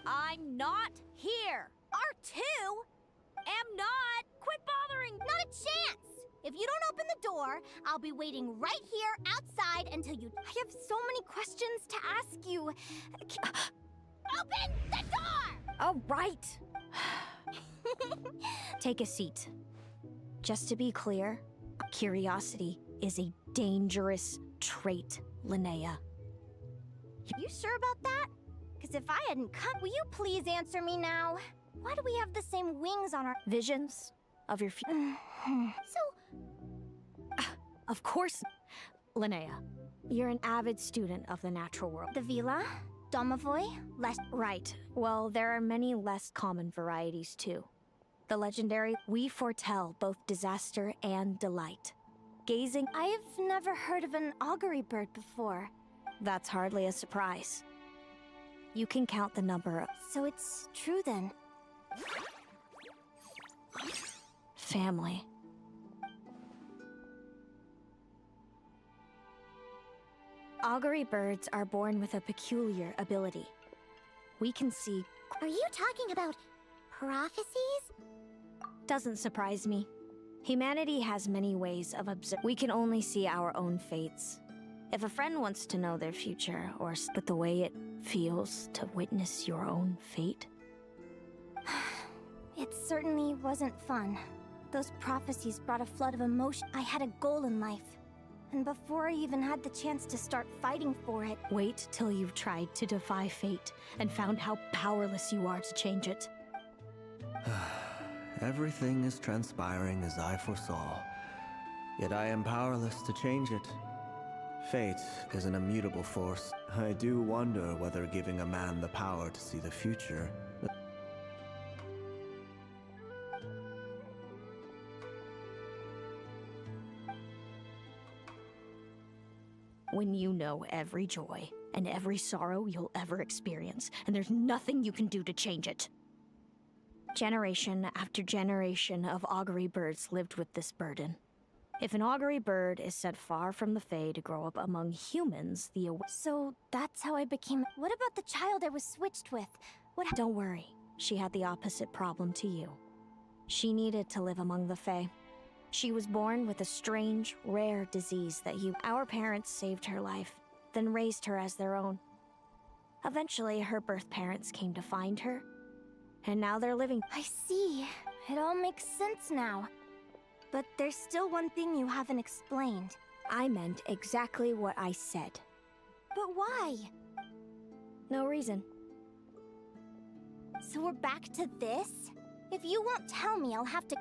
I'm not here. R2? Am not. Quit bothering. Not a chance! If you don't open the door, I'll be waiting right here outside until you... I have so many questions to ask you. Open the door! All right. Take a seat. Just to be clear, curiosity is a dangerous trait, Linnea. You sure about that? Because if I hadn't come, will you please answer me now? Why do we have the same wings on our... Visions of your future? so... Of course, Linnea. You're an avid student of the natural world. The Vila? Domovoy? Less... Right. Well, there are many less common varieties, too. The legendary, we foretell both disaster and delight. Gazing... I've never heard of an augury bird before. That's hardly a surprise. You can count the number of... So it's true then. Family. Augury birds are born with a peculiar ability. We can see... Are you talking about prophecies? Doesn't surprise me. Humanity has many ways of observing. We can only see our own fates. If a friend wants to know their future, but the way it feels to witness your own fate? It certainly wasn't fun. Those prophecies brought a flood of emotion. I had a goal in life. And before I even had the chance to start fighting for it... Wait till you've tried to defy fate and found how powerless you are to change it. Everything is transpiring as I foresaw. Yet I am powerless to change it. Fate is an immutable force. I do wonder whether giving a man the power to see the future... When you know every joy and every sorrow you'll ever experience, and there's nothing you can do to change it. Generation after generation of augury birds lived with this burden. If an augury bird is set far from the Fae to grow up among humans, So that's how I became... What about the child I was switched with? Don't worry, she had the opposite problem to you. She needed to live among the Fae. She was born with a strange, rare disease that our parents saved her life, then raised her as their own. Eventually, her birth parents came to find her, and now they're living... I see. It all makes sense now. But there's still one thing you haven't explained. I meant exactly what I said. But why? No reason. So we're back to this? If you won't tell me, I'll have to...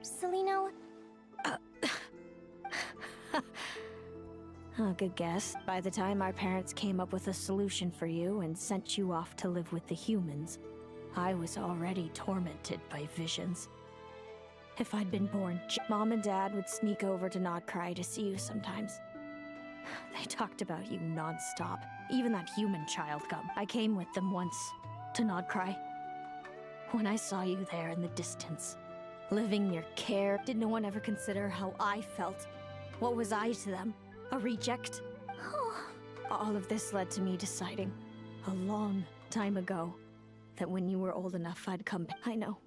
Celino? Oh, good guess. By the time our parents came up with a solution for you and sent you off to live with the humans, I was already tormented by visions. If I'd been born, Mom and Dad would sneak over to Nodcry to see you sometimes. They talked about you non-stop. Even that human child come. I came with them once, to Nodcry. When I saw you there in the distance, living near care, did no one ever consider how I felt? What was I to them? A reject? All of this led to me deciding, a long time ago, that when you were old enough, I'd come back. I know.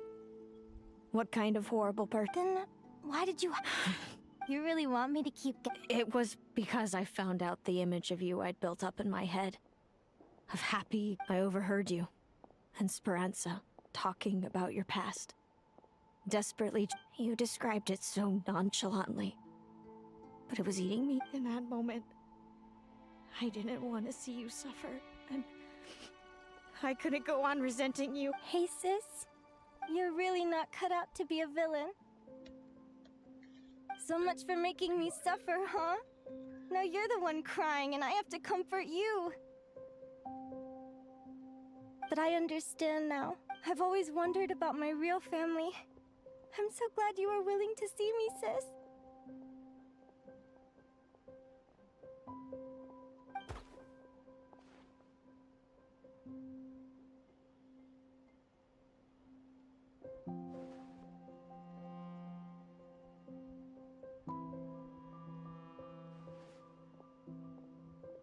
What kind of horrible person? Then why did you... You really want me to keep... It was because I found out the image of you I'd built up in my head. Of happy, I overheard you. And Speranza talking about your past. Desperately, you described it so nonchalantly. But it was eating me in that moment. I didn't want to see you suffer, and I couldn't go on resenting you. Hey, sis. You're really not cut out to be a villain. So much for making me suffer, huh? Now you're the one crying, and I have to comfort you. But I understand now. I've always wondered about my real family. I'm so glad you were willing to see me, sis.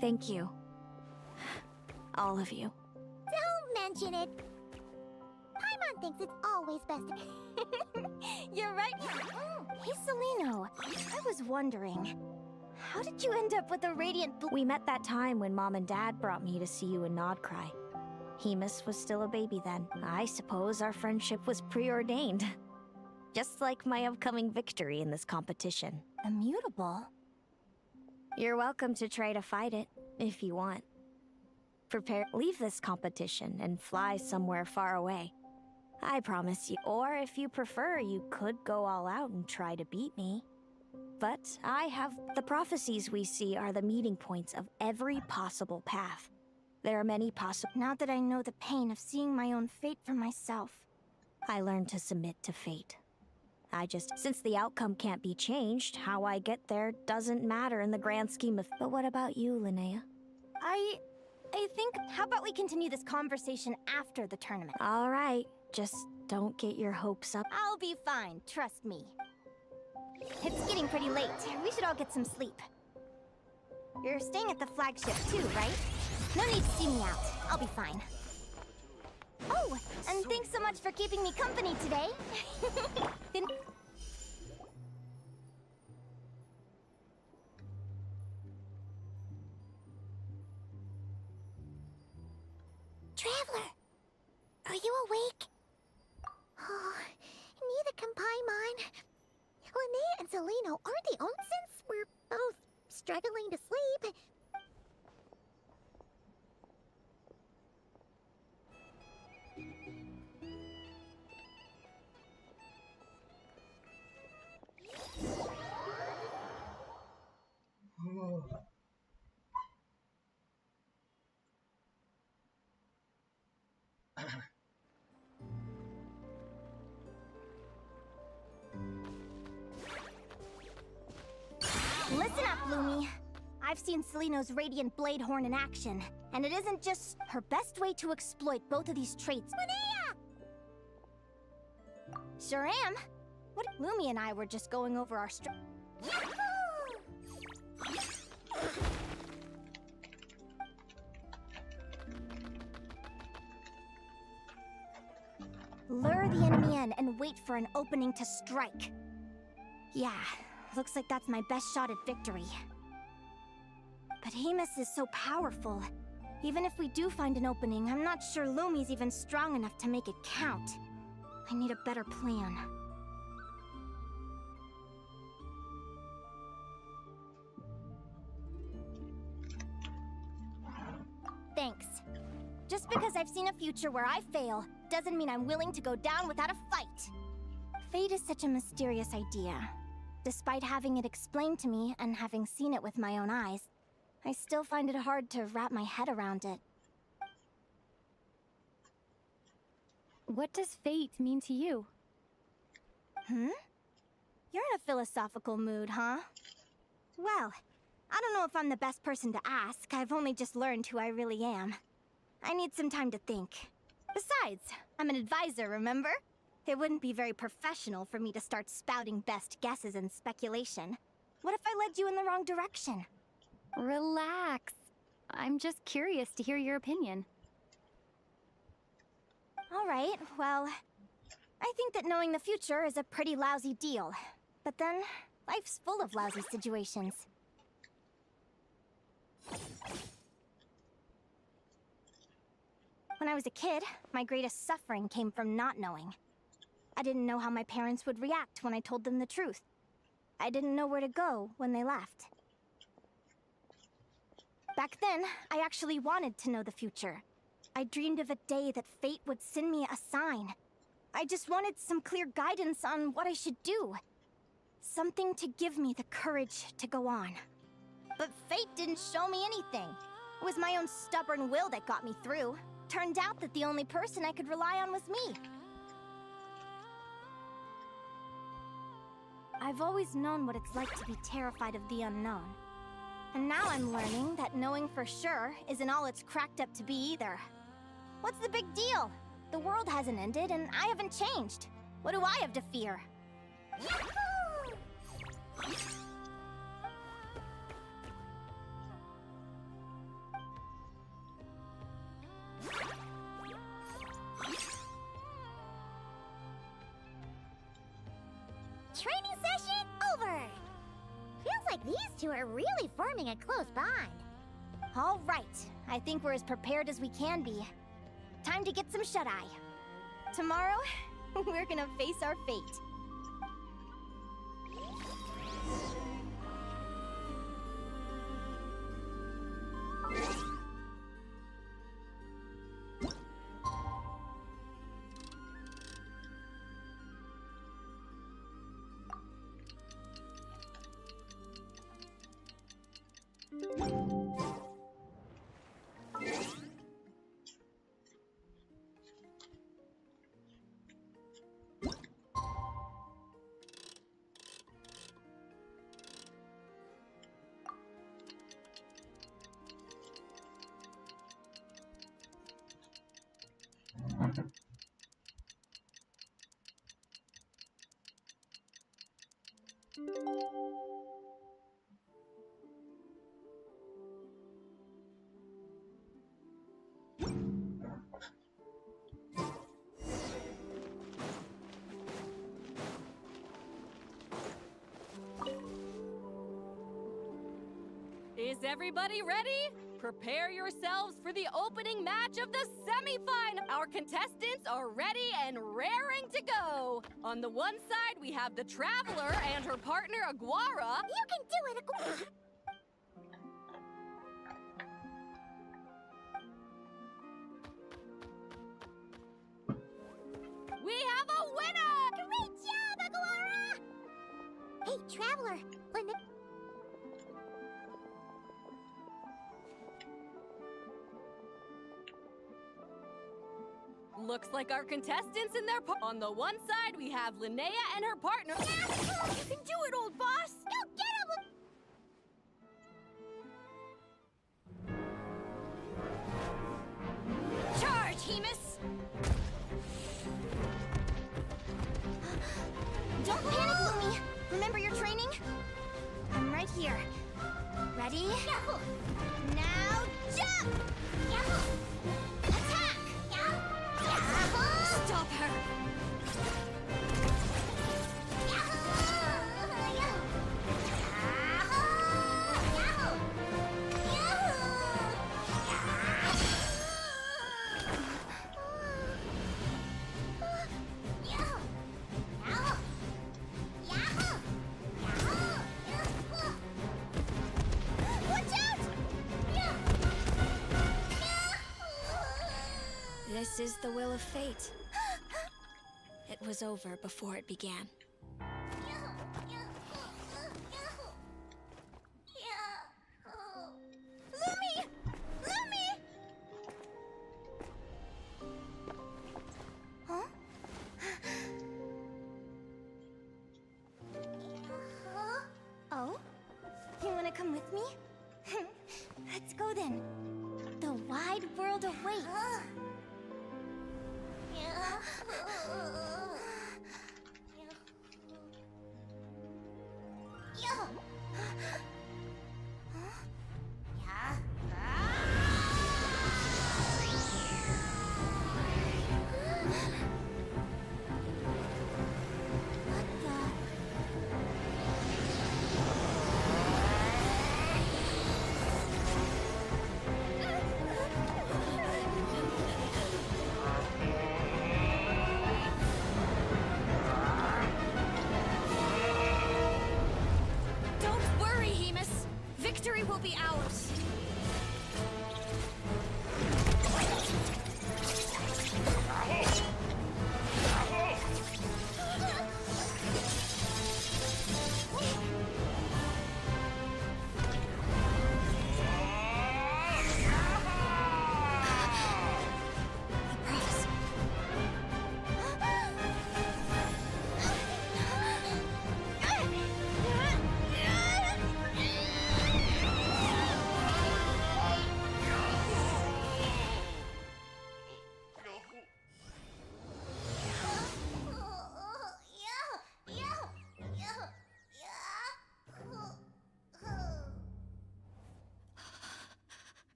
Thank you. All of you. Don't mention it. Paimon thinks it's always best to... You're right. Hey, Celino. I was wondering, how did you end up with a radiant blue... We met that time when Mom and Dad brought me to see you in Nodcry. Hemus was still a baby then. I suppose our friendship was preordained. Just like my upcoming victory in this competition. Immutable? You're welcome to try to fight it, if you want. Leave this competition and fly somewhere far away. I promise you. Or if you prefer, you could go all out and try to beat me. But I have... The prophecies we see are the meeting points of every possible path. There are many possible... Now that I know the pain of seeing my own fate for myself, I learned to submit to fate. Since the outcome can't be changed, how I get there doesn't matter in the grand scheme of... But what about you, Linnea? I think... How about we continue this conversation after the tournament? All right. Just don't get your hopes up. I'll be fine, trust me. It's getting pretty late. We should all get some sleep. You're staying at the flagship too, right? No need to see me out. I'll be fine. Oh, and thanks so much for keeping me company today. Traveler! Are you awake? Oh, neither can Paimon. Linnea and Celino aren't the only since we're both struggling to sleep. Listen up, Lumi. I've seen Celino's Radiant Blade Horn in action, and it isn't just her best way to exploit both of these traits. Linnea! Sure am. What? Lumi and I were just going over our Lure the enemy in and wait for an opening to strike. Yeah, looks like that's my best shot at victory. But Hemus is so powerful. Even if we do find an opening, I'm not sure Lumi's even strong enough to make it count. I need a better plan. Thanks. Just because I've seen a future where I fail, doesn't mean I'm willing to go down without a fight. Fate is such a mysterious idea. Despite having it explained to me and having seen it with my own eyes, I still find it hard to wrap my head around it. What does fate mean to you? You're in a philosophical mood, huh? Well, I don't know if I'm the best person to ask. I've only just learned who I really am. I need some time to think. Besides, I'm an advisor, remember? It wouldn't be very professional for me to start spouting best guesses and speculation. What if I led you in the wrong direction? Relax. I'm just curious to hear your opinion. Alright, well, I think that knowing the future is a pretty lousy deal. But then, life's full of lousy situations. When I was a kid, my greatest suffering came from not knowing. I didn't know how my parents would react when I told them the truth. I didn't know where to go when they left. Back then, I actually wanted to know the future. I dreamed of a day that fate would send me a sign. I just wanted some clear guidance on what I should do. Something to give me the courage to go on. But fate didn't show me anything. It was my own stubborn will that got me through. Turned out that the only person I could rely on was me. I've always known what it's like to be terrified of the unknown. And now I'm learning that knowing for sure isn't all it's cracked up to be either. What's the big deal? The world hasn't ended and I haven't changed. What do I have to fear? Training session over! Feels like these two are really forming a close bond. All right, I think we're as prepared as we can be. Time to get some shut-eye. Tomorrow, we're gonna face our fate. Is everybody ready? Prepare yourselves for the opening match of the semifinal. Our contestants are ready and raring to go. On the one side, we have the Traveler and her partner, Aguara. You can do it, Aguara! We have a winner! Great job, Aguara! Hey, Traveler, Looks like our contestants and their on the one side, we have Linnea and her partner. Yeah! You can do it, old boss! Go get him! Charge, Hemus! Don't panic, Lumi! Remember your training? I'm right here. Ready? Now jump! Attack! Stop her! This is the will of fate. It was over before it began. Lumi! Lumi! Huh? Oh? You wanna come with me? Let's go then. The wide world awaits. Don't worry, Hemus. Victory will be ours.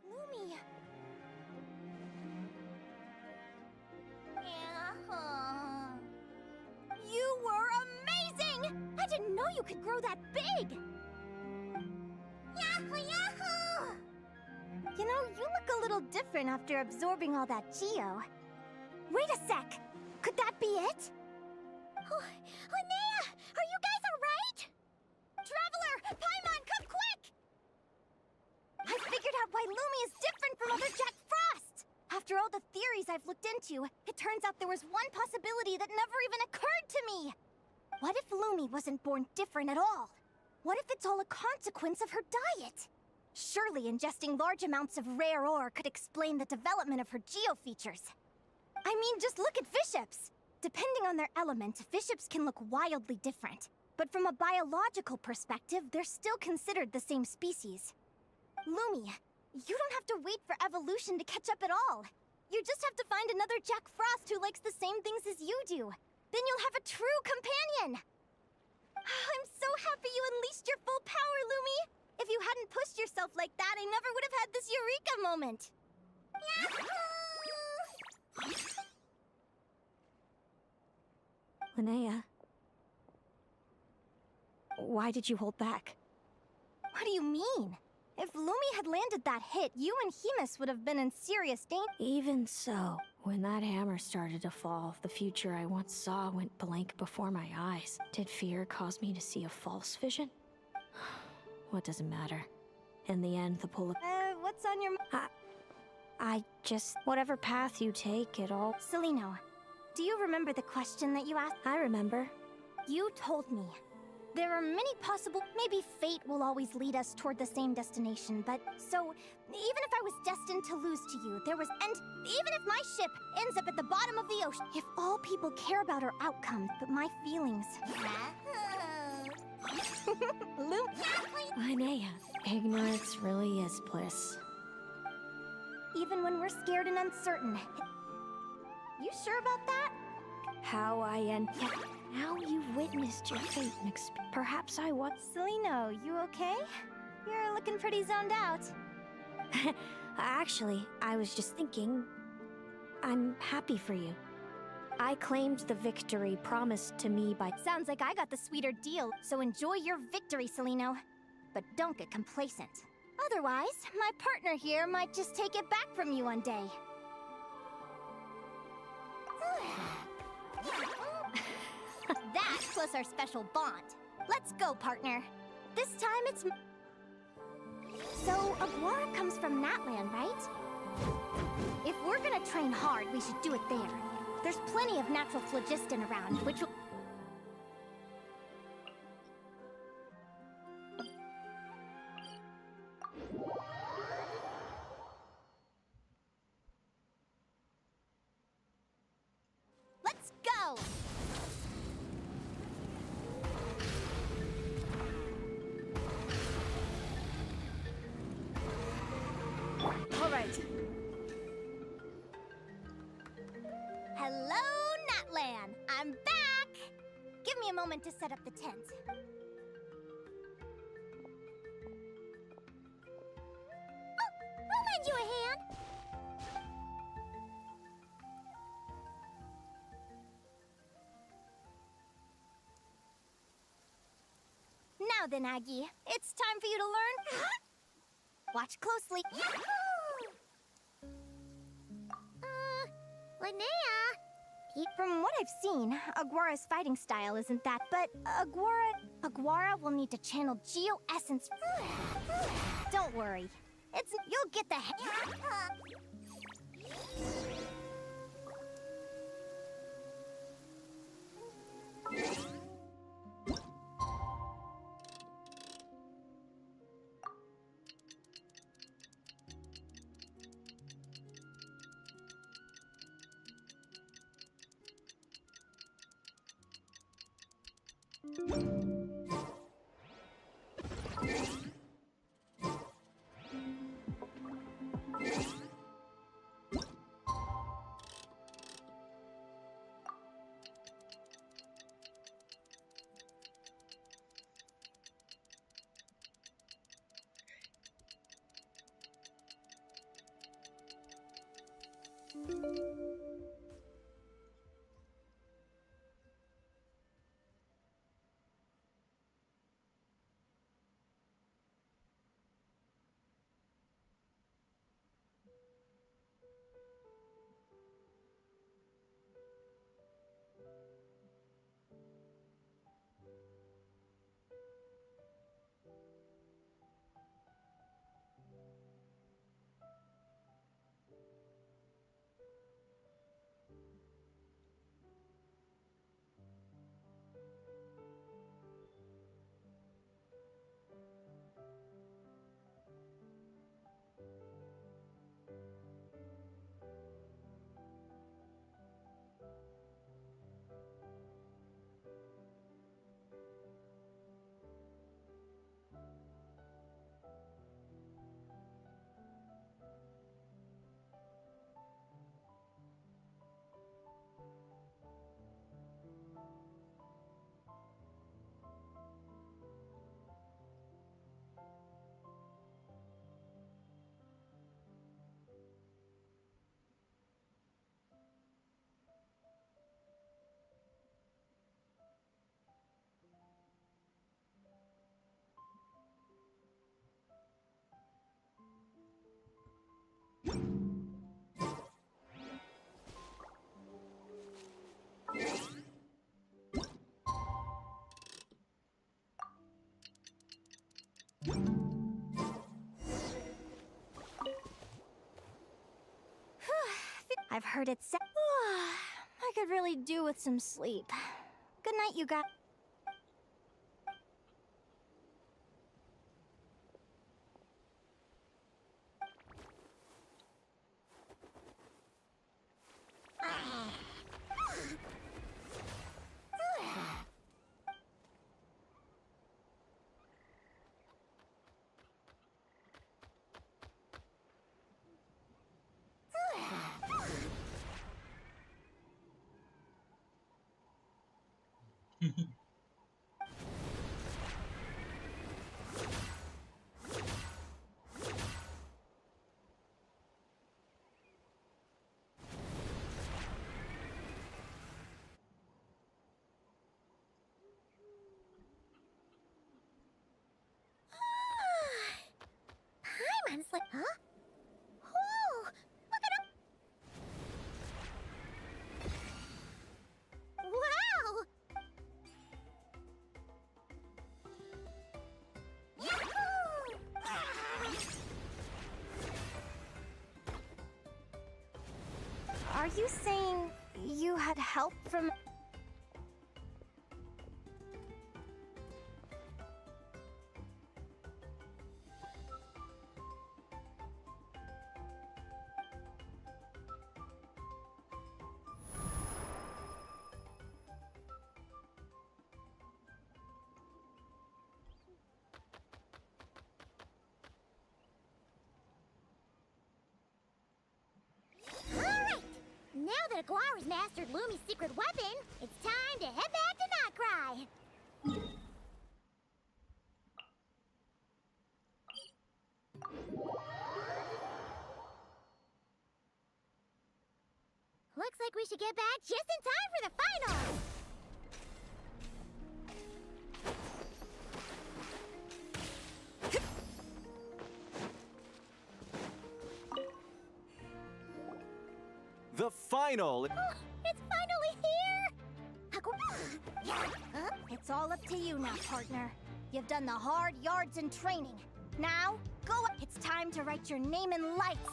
Lumi! You were amazing! I didn't know you could grow that big! Yahoo, yahoo! You know, you look a little different after absorbing all that Geo. Wait a sec! Could that be it? Oh, Linnea! Are you guys alright? Traveler! Paimon, come quick! I figured out why Lumi is different from other Jack Frost! After all the theories I've looked into, it turns out there was one possibility that never even occurred to me! What if Lumi wasn't born different at all? What if it's all a consequence of her diet? Surely ingesting large amounts of rare ore could explain the development of her geo features. I mean, just look at Viships! Depending on their element, Viships can look wildly different. But from a biological perspective, they're still considered the same species. Lumi, you don't have to wait for evolution to catch up at all. You just have to find another Jack Frost who likes the same things as you do. Then you'll have a true companion! I'm so happy you unleashed your full power, Lumi! If you hadn't pushed yourself like that, I never would have had this eureka moment! Linnea. Why did you hold back? What do you mean? If Lumi had landed that hit, you and Hemus would have been in serious danger. Even so, when that hammer started to fall, the future I once saw went blank before my eyes. Did fear cause me to see a false vision? What does it matter? In the end, the pull of... What's on your... I just... Whatever path you take, it all... Celino, do you remember the question that you asked? I remember. You told me. There are many possible... Maybe fate will always lead us toward the same destination, but... So, even if I was destined to lose to you, there was... And even if my ship ends up at the bottom of the ocean, if all people care about are outcomes, but my feelings... Linnea, ignorance really is bliss. Even when we're scared and uncertain. You sure about that? How I end... Now you've witnessed your fate and perhaps I was... Celino, you okay? You're looking pretty zoned out. Actually, I was just thinking... I'm happy for you. I claimed the victory promised to me by... Sounds like I got the sweeter deal, so enjoy your victory, Celino. But don't get complacent. Otherwise, my partner here might just take it back from you one day. That plus our special bond. Let's go, partner. This time it's... So, Aguara comes from Natlan, right? If we're gonna train hard, we should do it there. There's plenty of natural phlogiston around, which will... Let's go! All right. Hello, Natlan! I'm back! Give me a moment to set up the tent. Oh, I'll lend you a hand! Now then, Aggie, it's time for you to learn. Watch closely. Linnea? From what I've seen, Aguara's fighting style isn't that, but Aguara will need to channel Geo Essence. Don't worry. You'll get the I've heard it said. I could really do with some sleep. Good night, you guys. Paimon slept. Huh? Oh, look at him! Wow! Are you saying you had help from... Alright! Now that Aguara's mastered Lumi's secret weapon, it's time to head back to Notcry. Looks like we should get back just in time for the finals! The final! Oh, it's finally here! Huh? It's all up to you now, partner. You've done the hard yards in training. Now, go up. It's time to write your name in lights.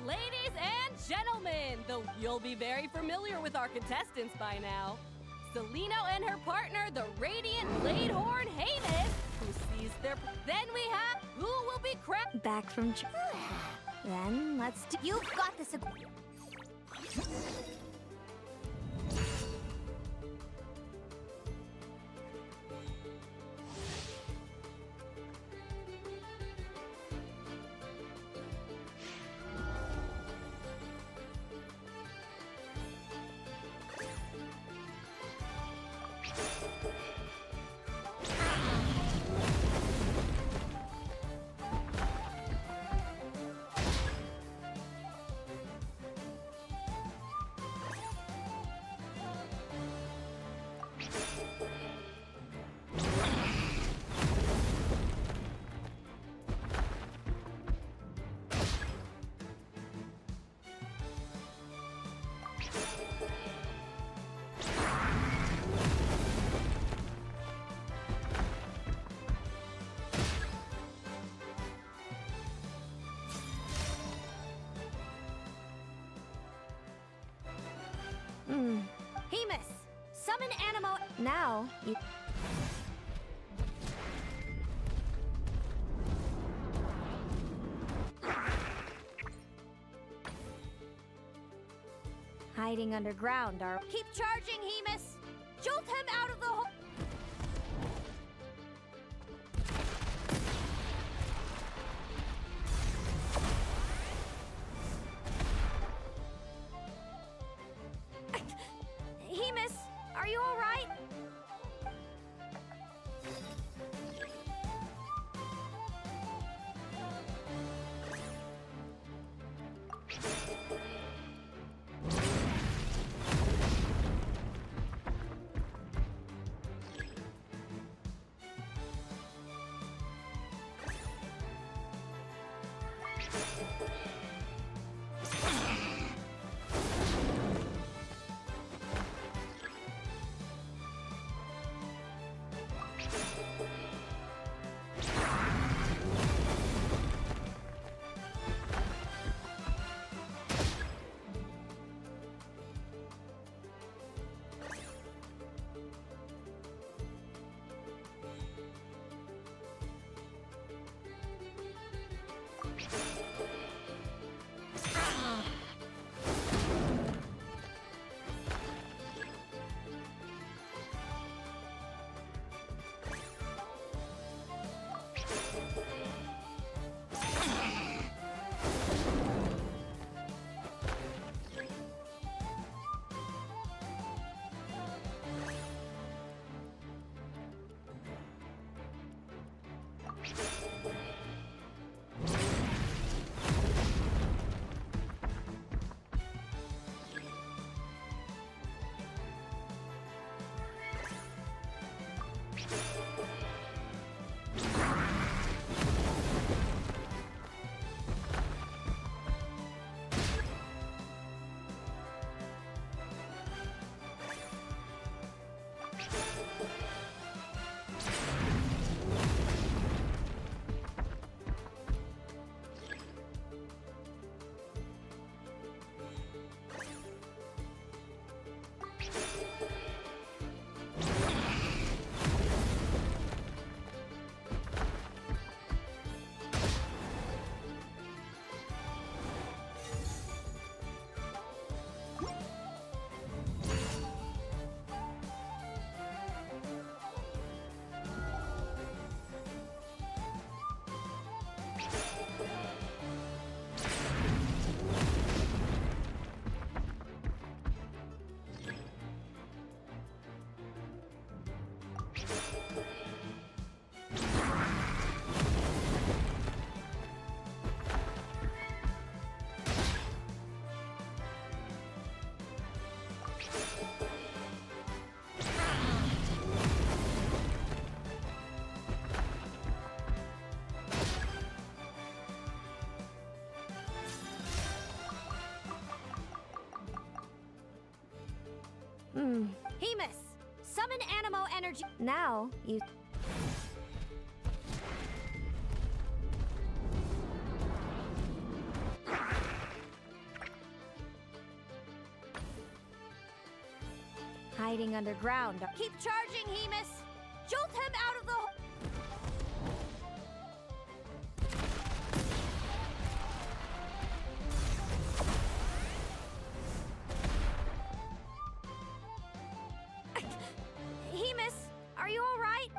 Ladies and gentlemen, though you'll be very familiar with our contestants by now. Celino and her partner, the Radiant Bladehorn Hades, who sees their... Then we have who will be crowned... Back from... Then let's do... You've got this... Hemus, summon Animo... Now, you... Hiding underground, are... Keep charging, Hemus! Jolt him out of the hole! Hemus, are you all right? Hemus, summon Animo energy. Now, you... Hiding underground. Keep charging, Hemus! Jolt him out of the... Hemus, are you all right?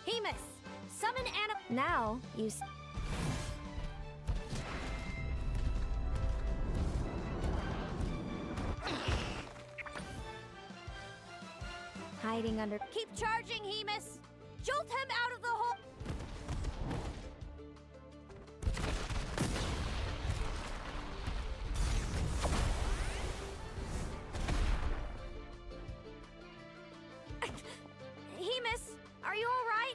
Hemus, summon Animo... Now, you... Hiding under... Keep charging, Hemus! Jolt him out of the hole! Hemus, are you all right?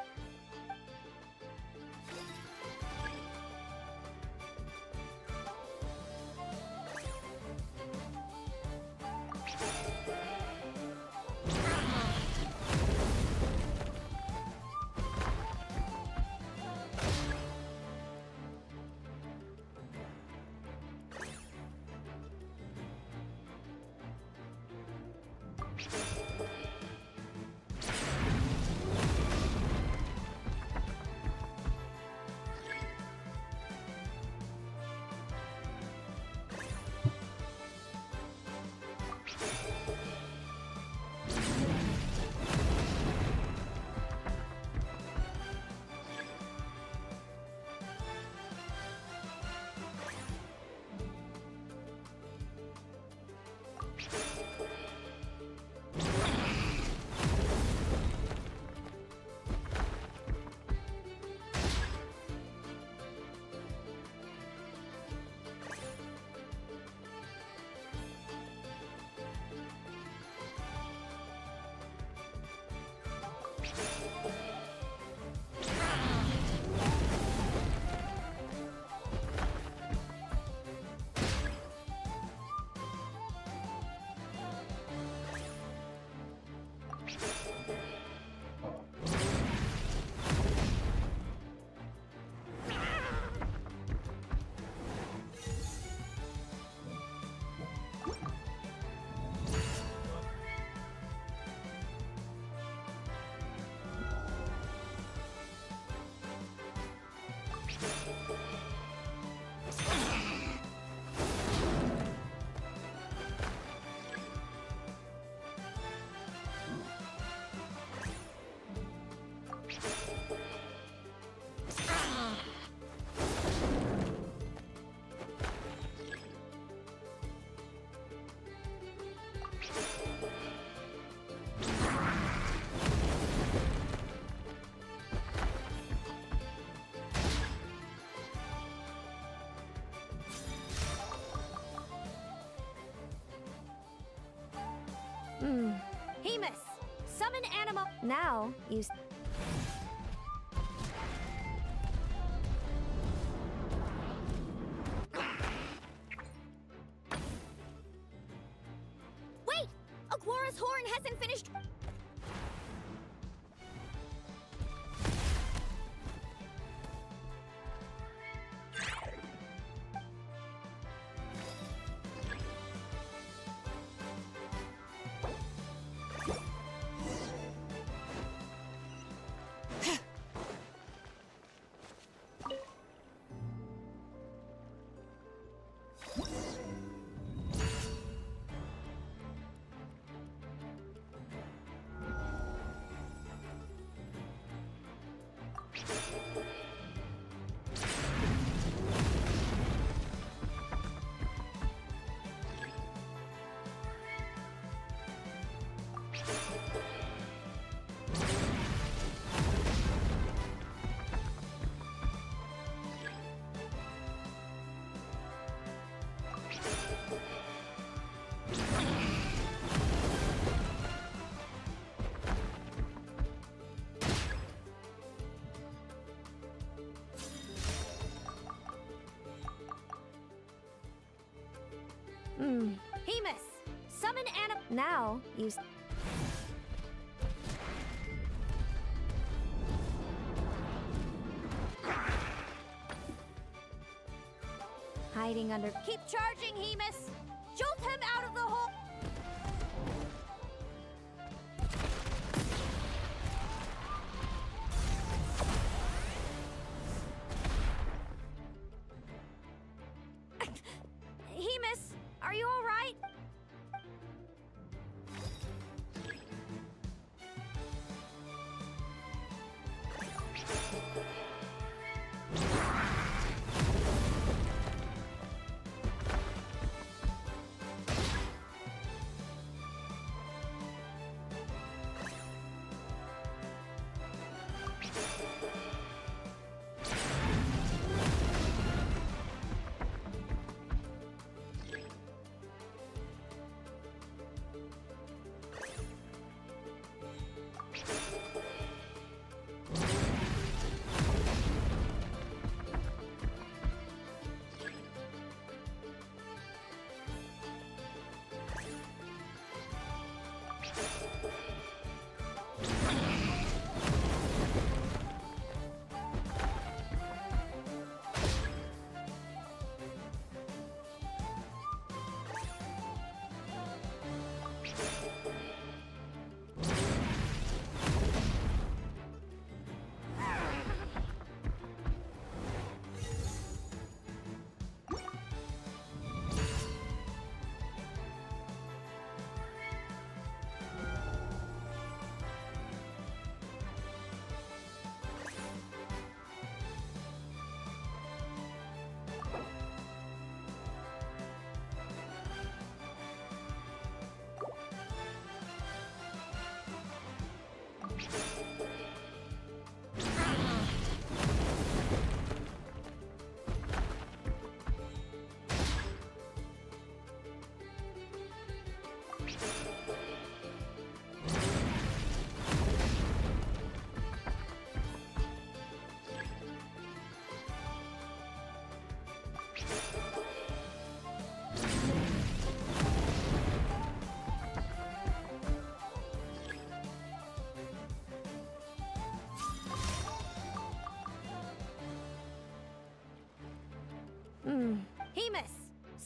Hemus, summon animal. Now, use. Wait! Aguara's horn hasn't finished. Hemus, summon animal. Now, use. Hiding under. Keep charging, Hemus! Jolt him out of the hole! Hemus, are you all right?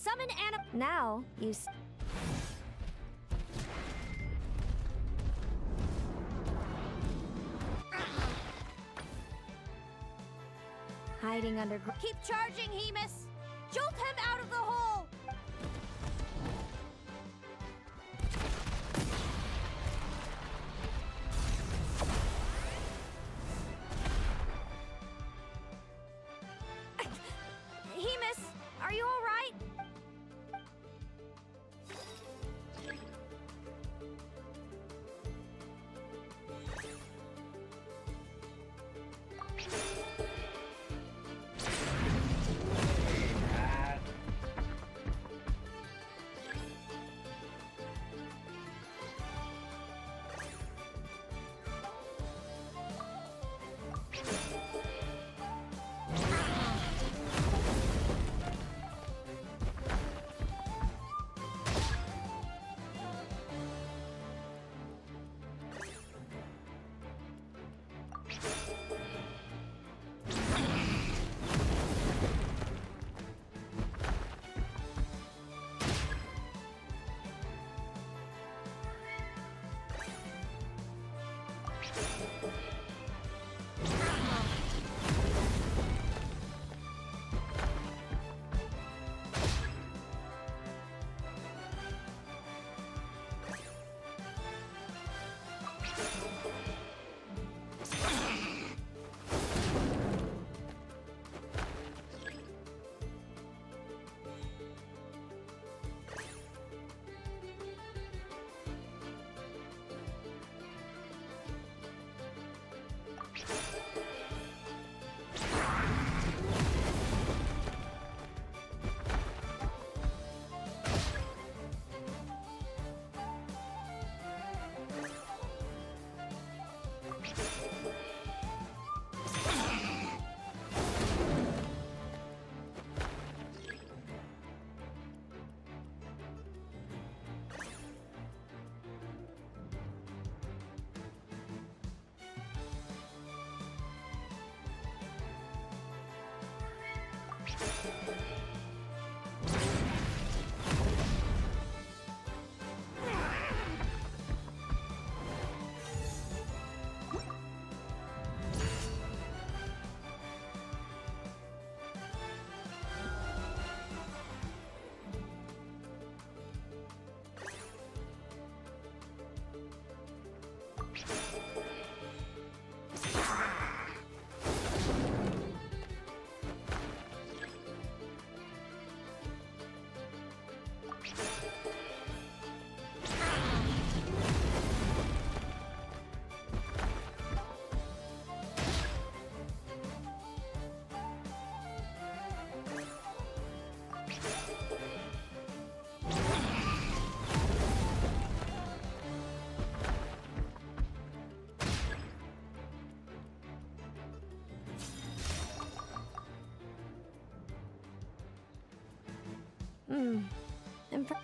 Summon Now, you hiding under. Keep charging, Hemus! Jolt him out of the hole! Hemus, are you all right?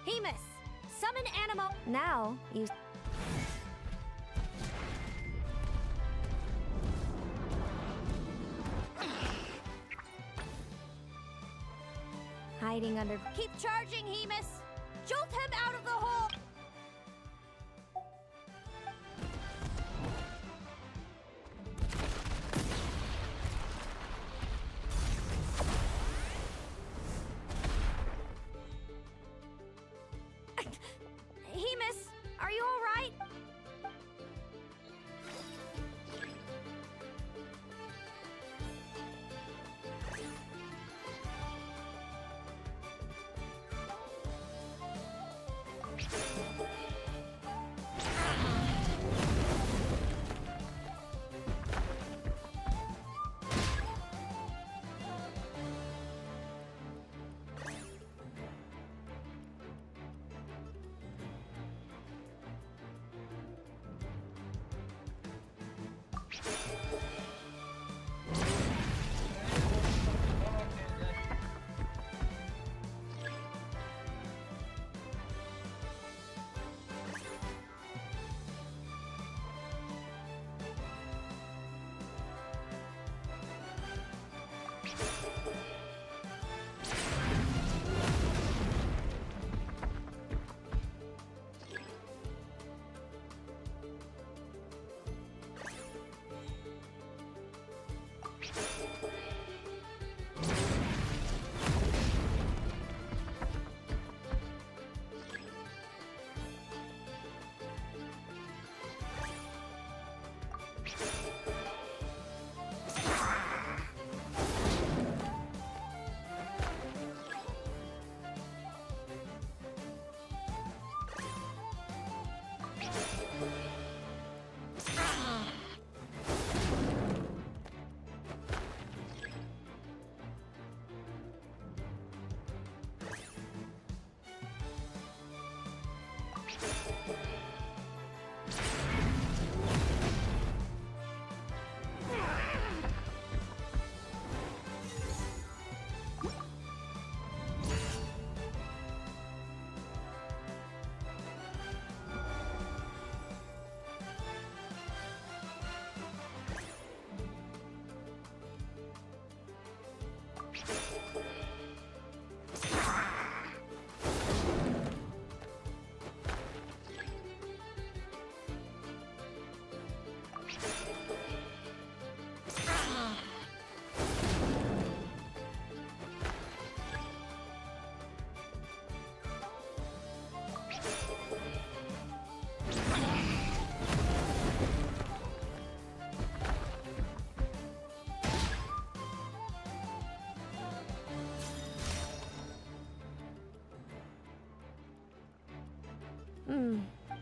Hemus, summon animal. Now, you. Hiding under. Keep charging, Hemus! Jolt him out of the hole! Hemus, are you all right?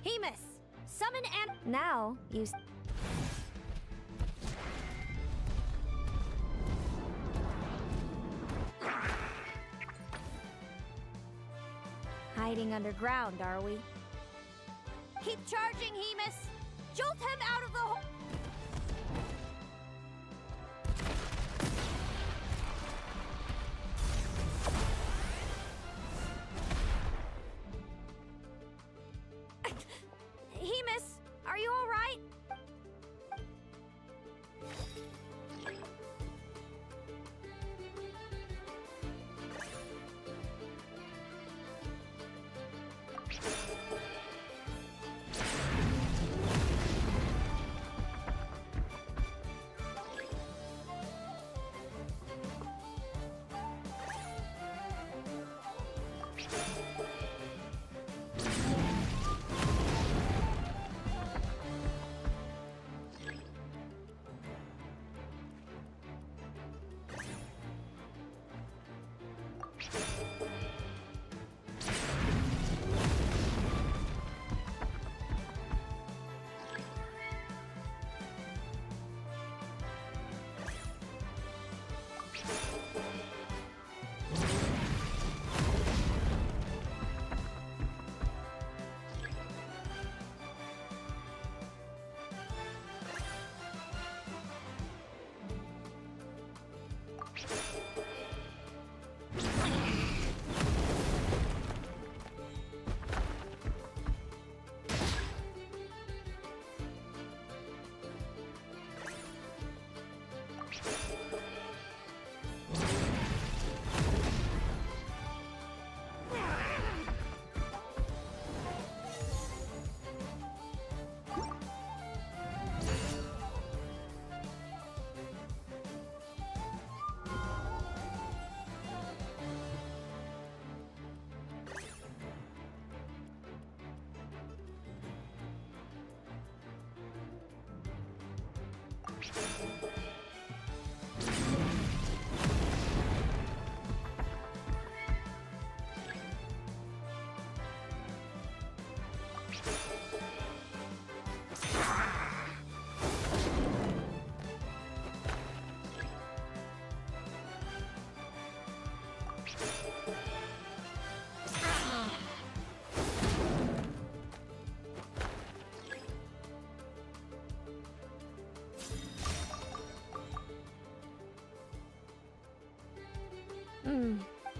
Hemus, summon and now you. Hiding underground, are we? Keep charging, Hemus! Jolt him out of the hole! Hemus, are you all right?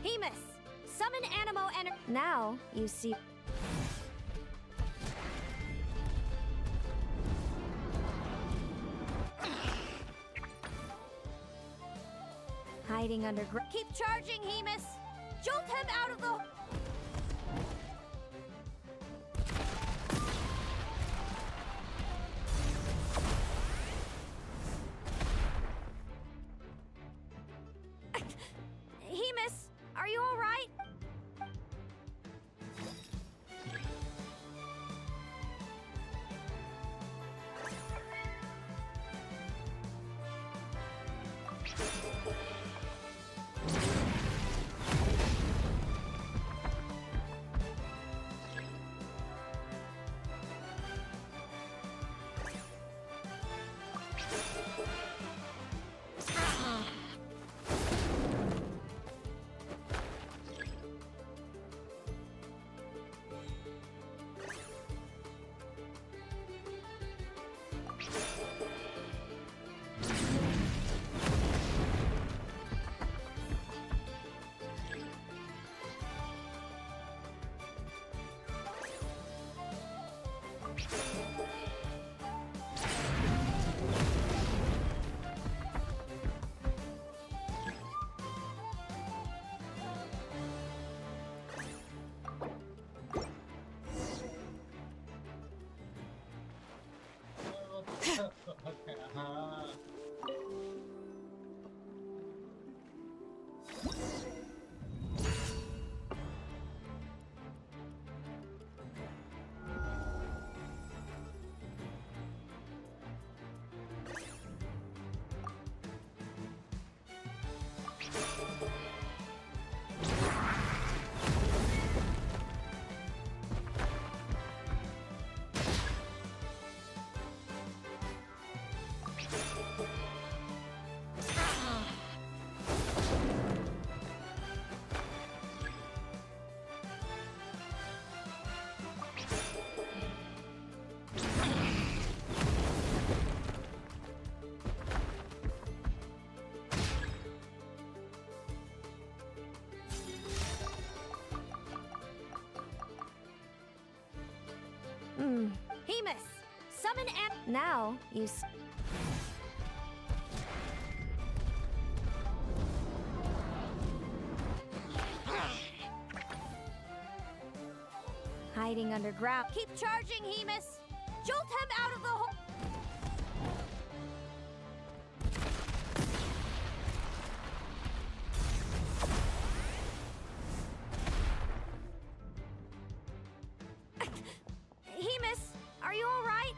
Hemus, summon Animo and now you see. Hiding underground. Keep charging, Hemus! Jolt him out of the. Hemus, are you all right? Hemus, summon and now you. Hiding underground. Keep charging, Hemus. Jolt him out of the hole. Hemus, are you all right?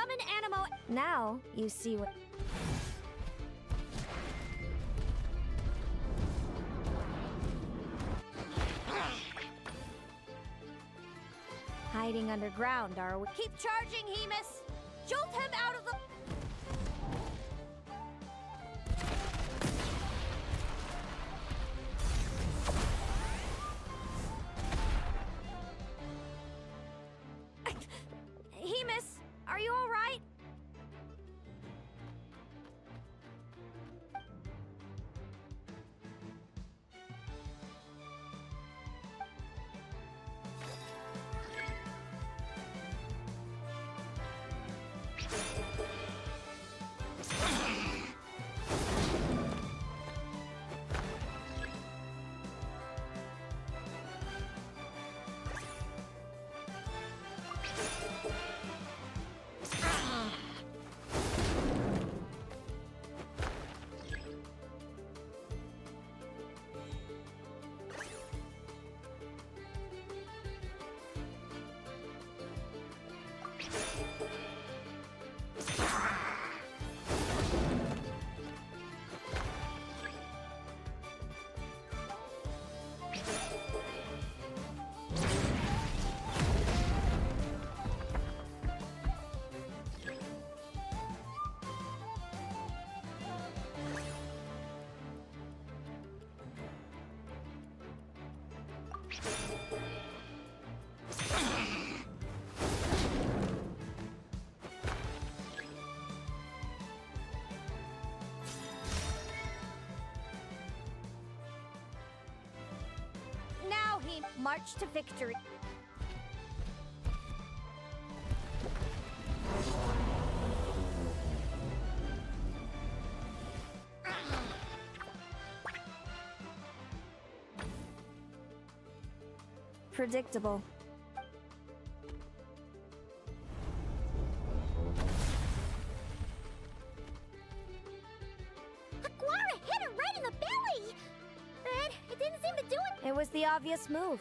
summon Animo. Now you see what. Hiding underground, are we? Keep charging, Hemus! Jolt him out of the. Hemus, are you all right? Now he march to victory. Predictable. Aguara hit her right in the belly! But it didn't seem to do it. It was the obvious move.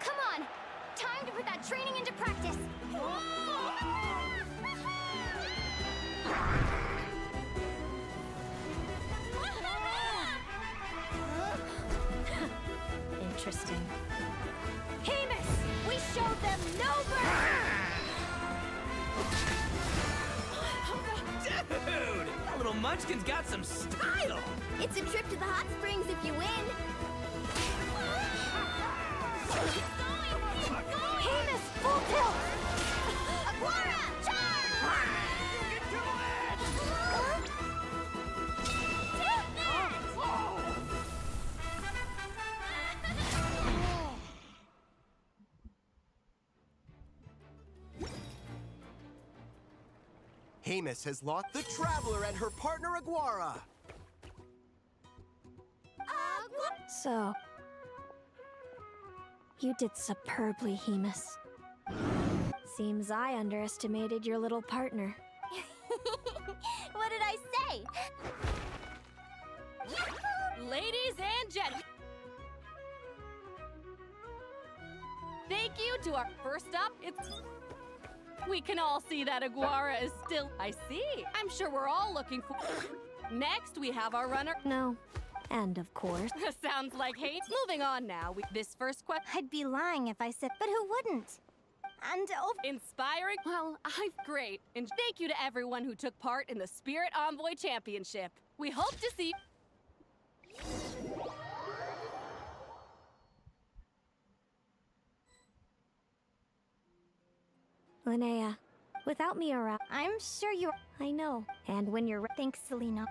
Come on! Time to put that training into practice! Interesting. Hemus! We showed them no Dude! That little munchkin's got some style! It's a trip to the hot springs if you win! Hemus, full tilt! Aguara, charge! Get to it! Take that! Hemus has lost the Traveler and her partner Aguara. So, you did superbly, Hemus. Seems I underestimated your little partner. What did I say? Ladies and gentlemen, thank you to our first up. We can all see that Aguara is still. I see. I'm sure we're all looking for. Next, we have our runner. No. And of course. Sounds like hate. Moving on now. This first question. I'd be lying if I said, but who wouldn't? And inspiring. Well, I'm great. And thank you to everyone who took part in the Spirit Envoy Championship. We hope to see. Linnea, Without me around, I'm sure you're. I know. And when you're Thanks, Selena.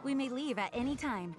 We may leave at any time.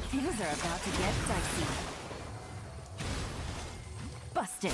Things are about to get dicey. Busted.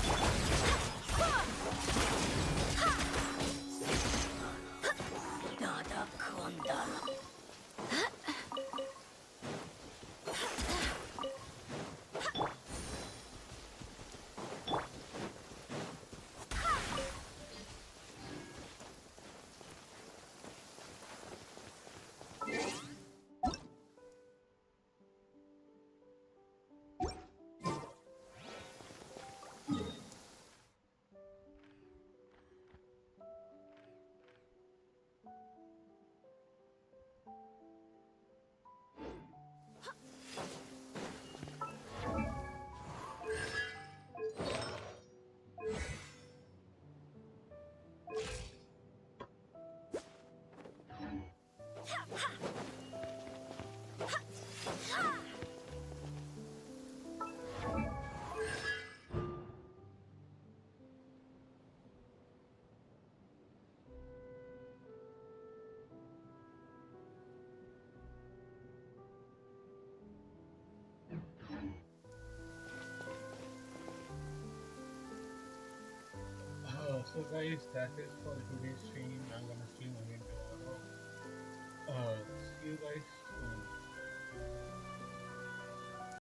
So guys, that is for today's stream. I'm gonna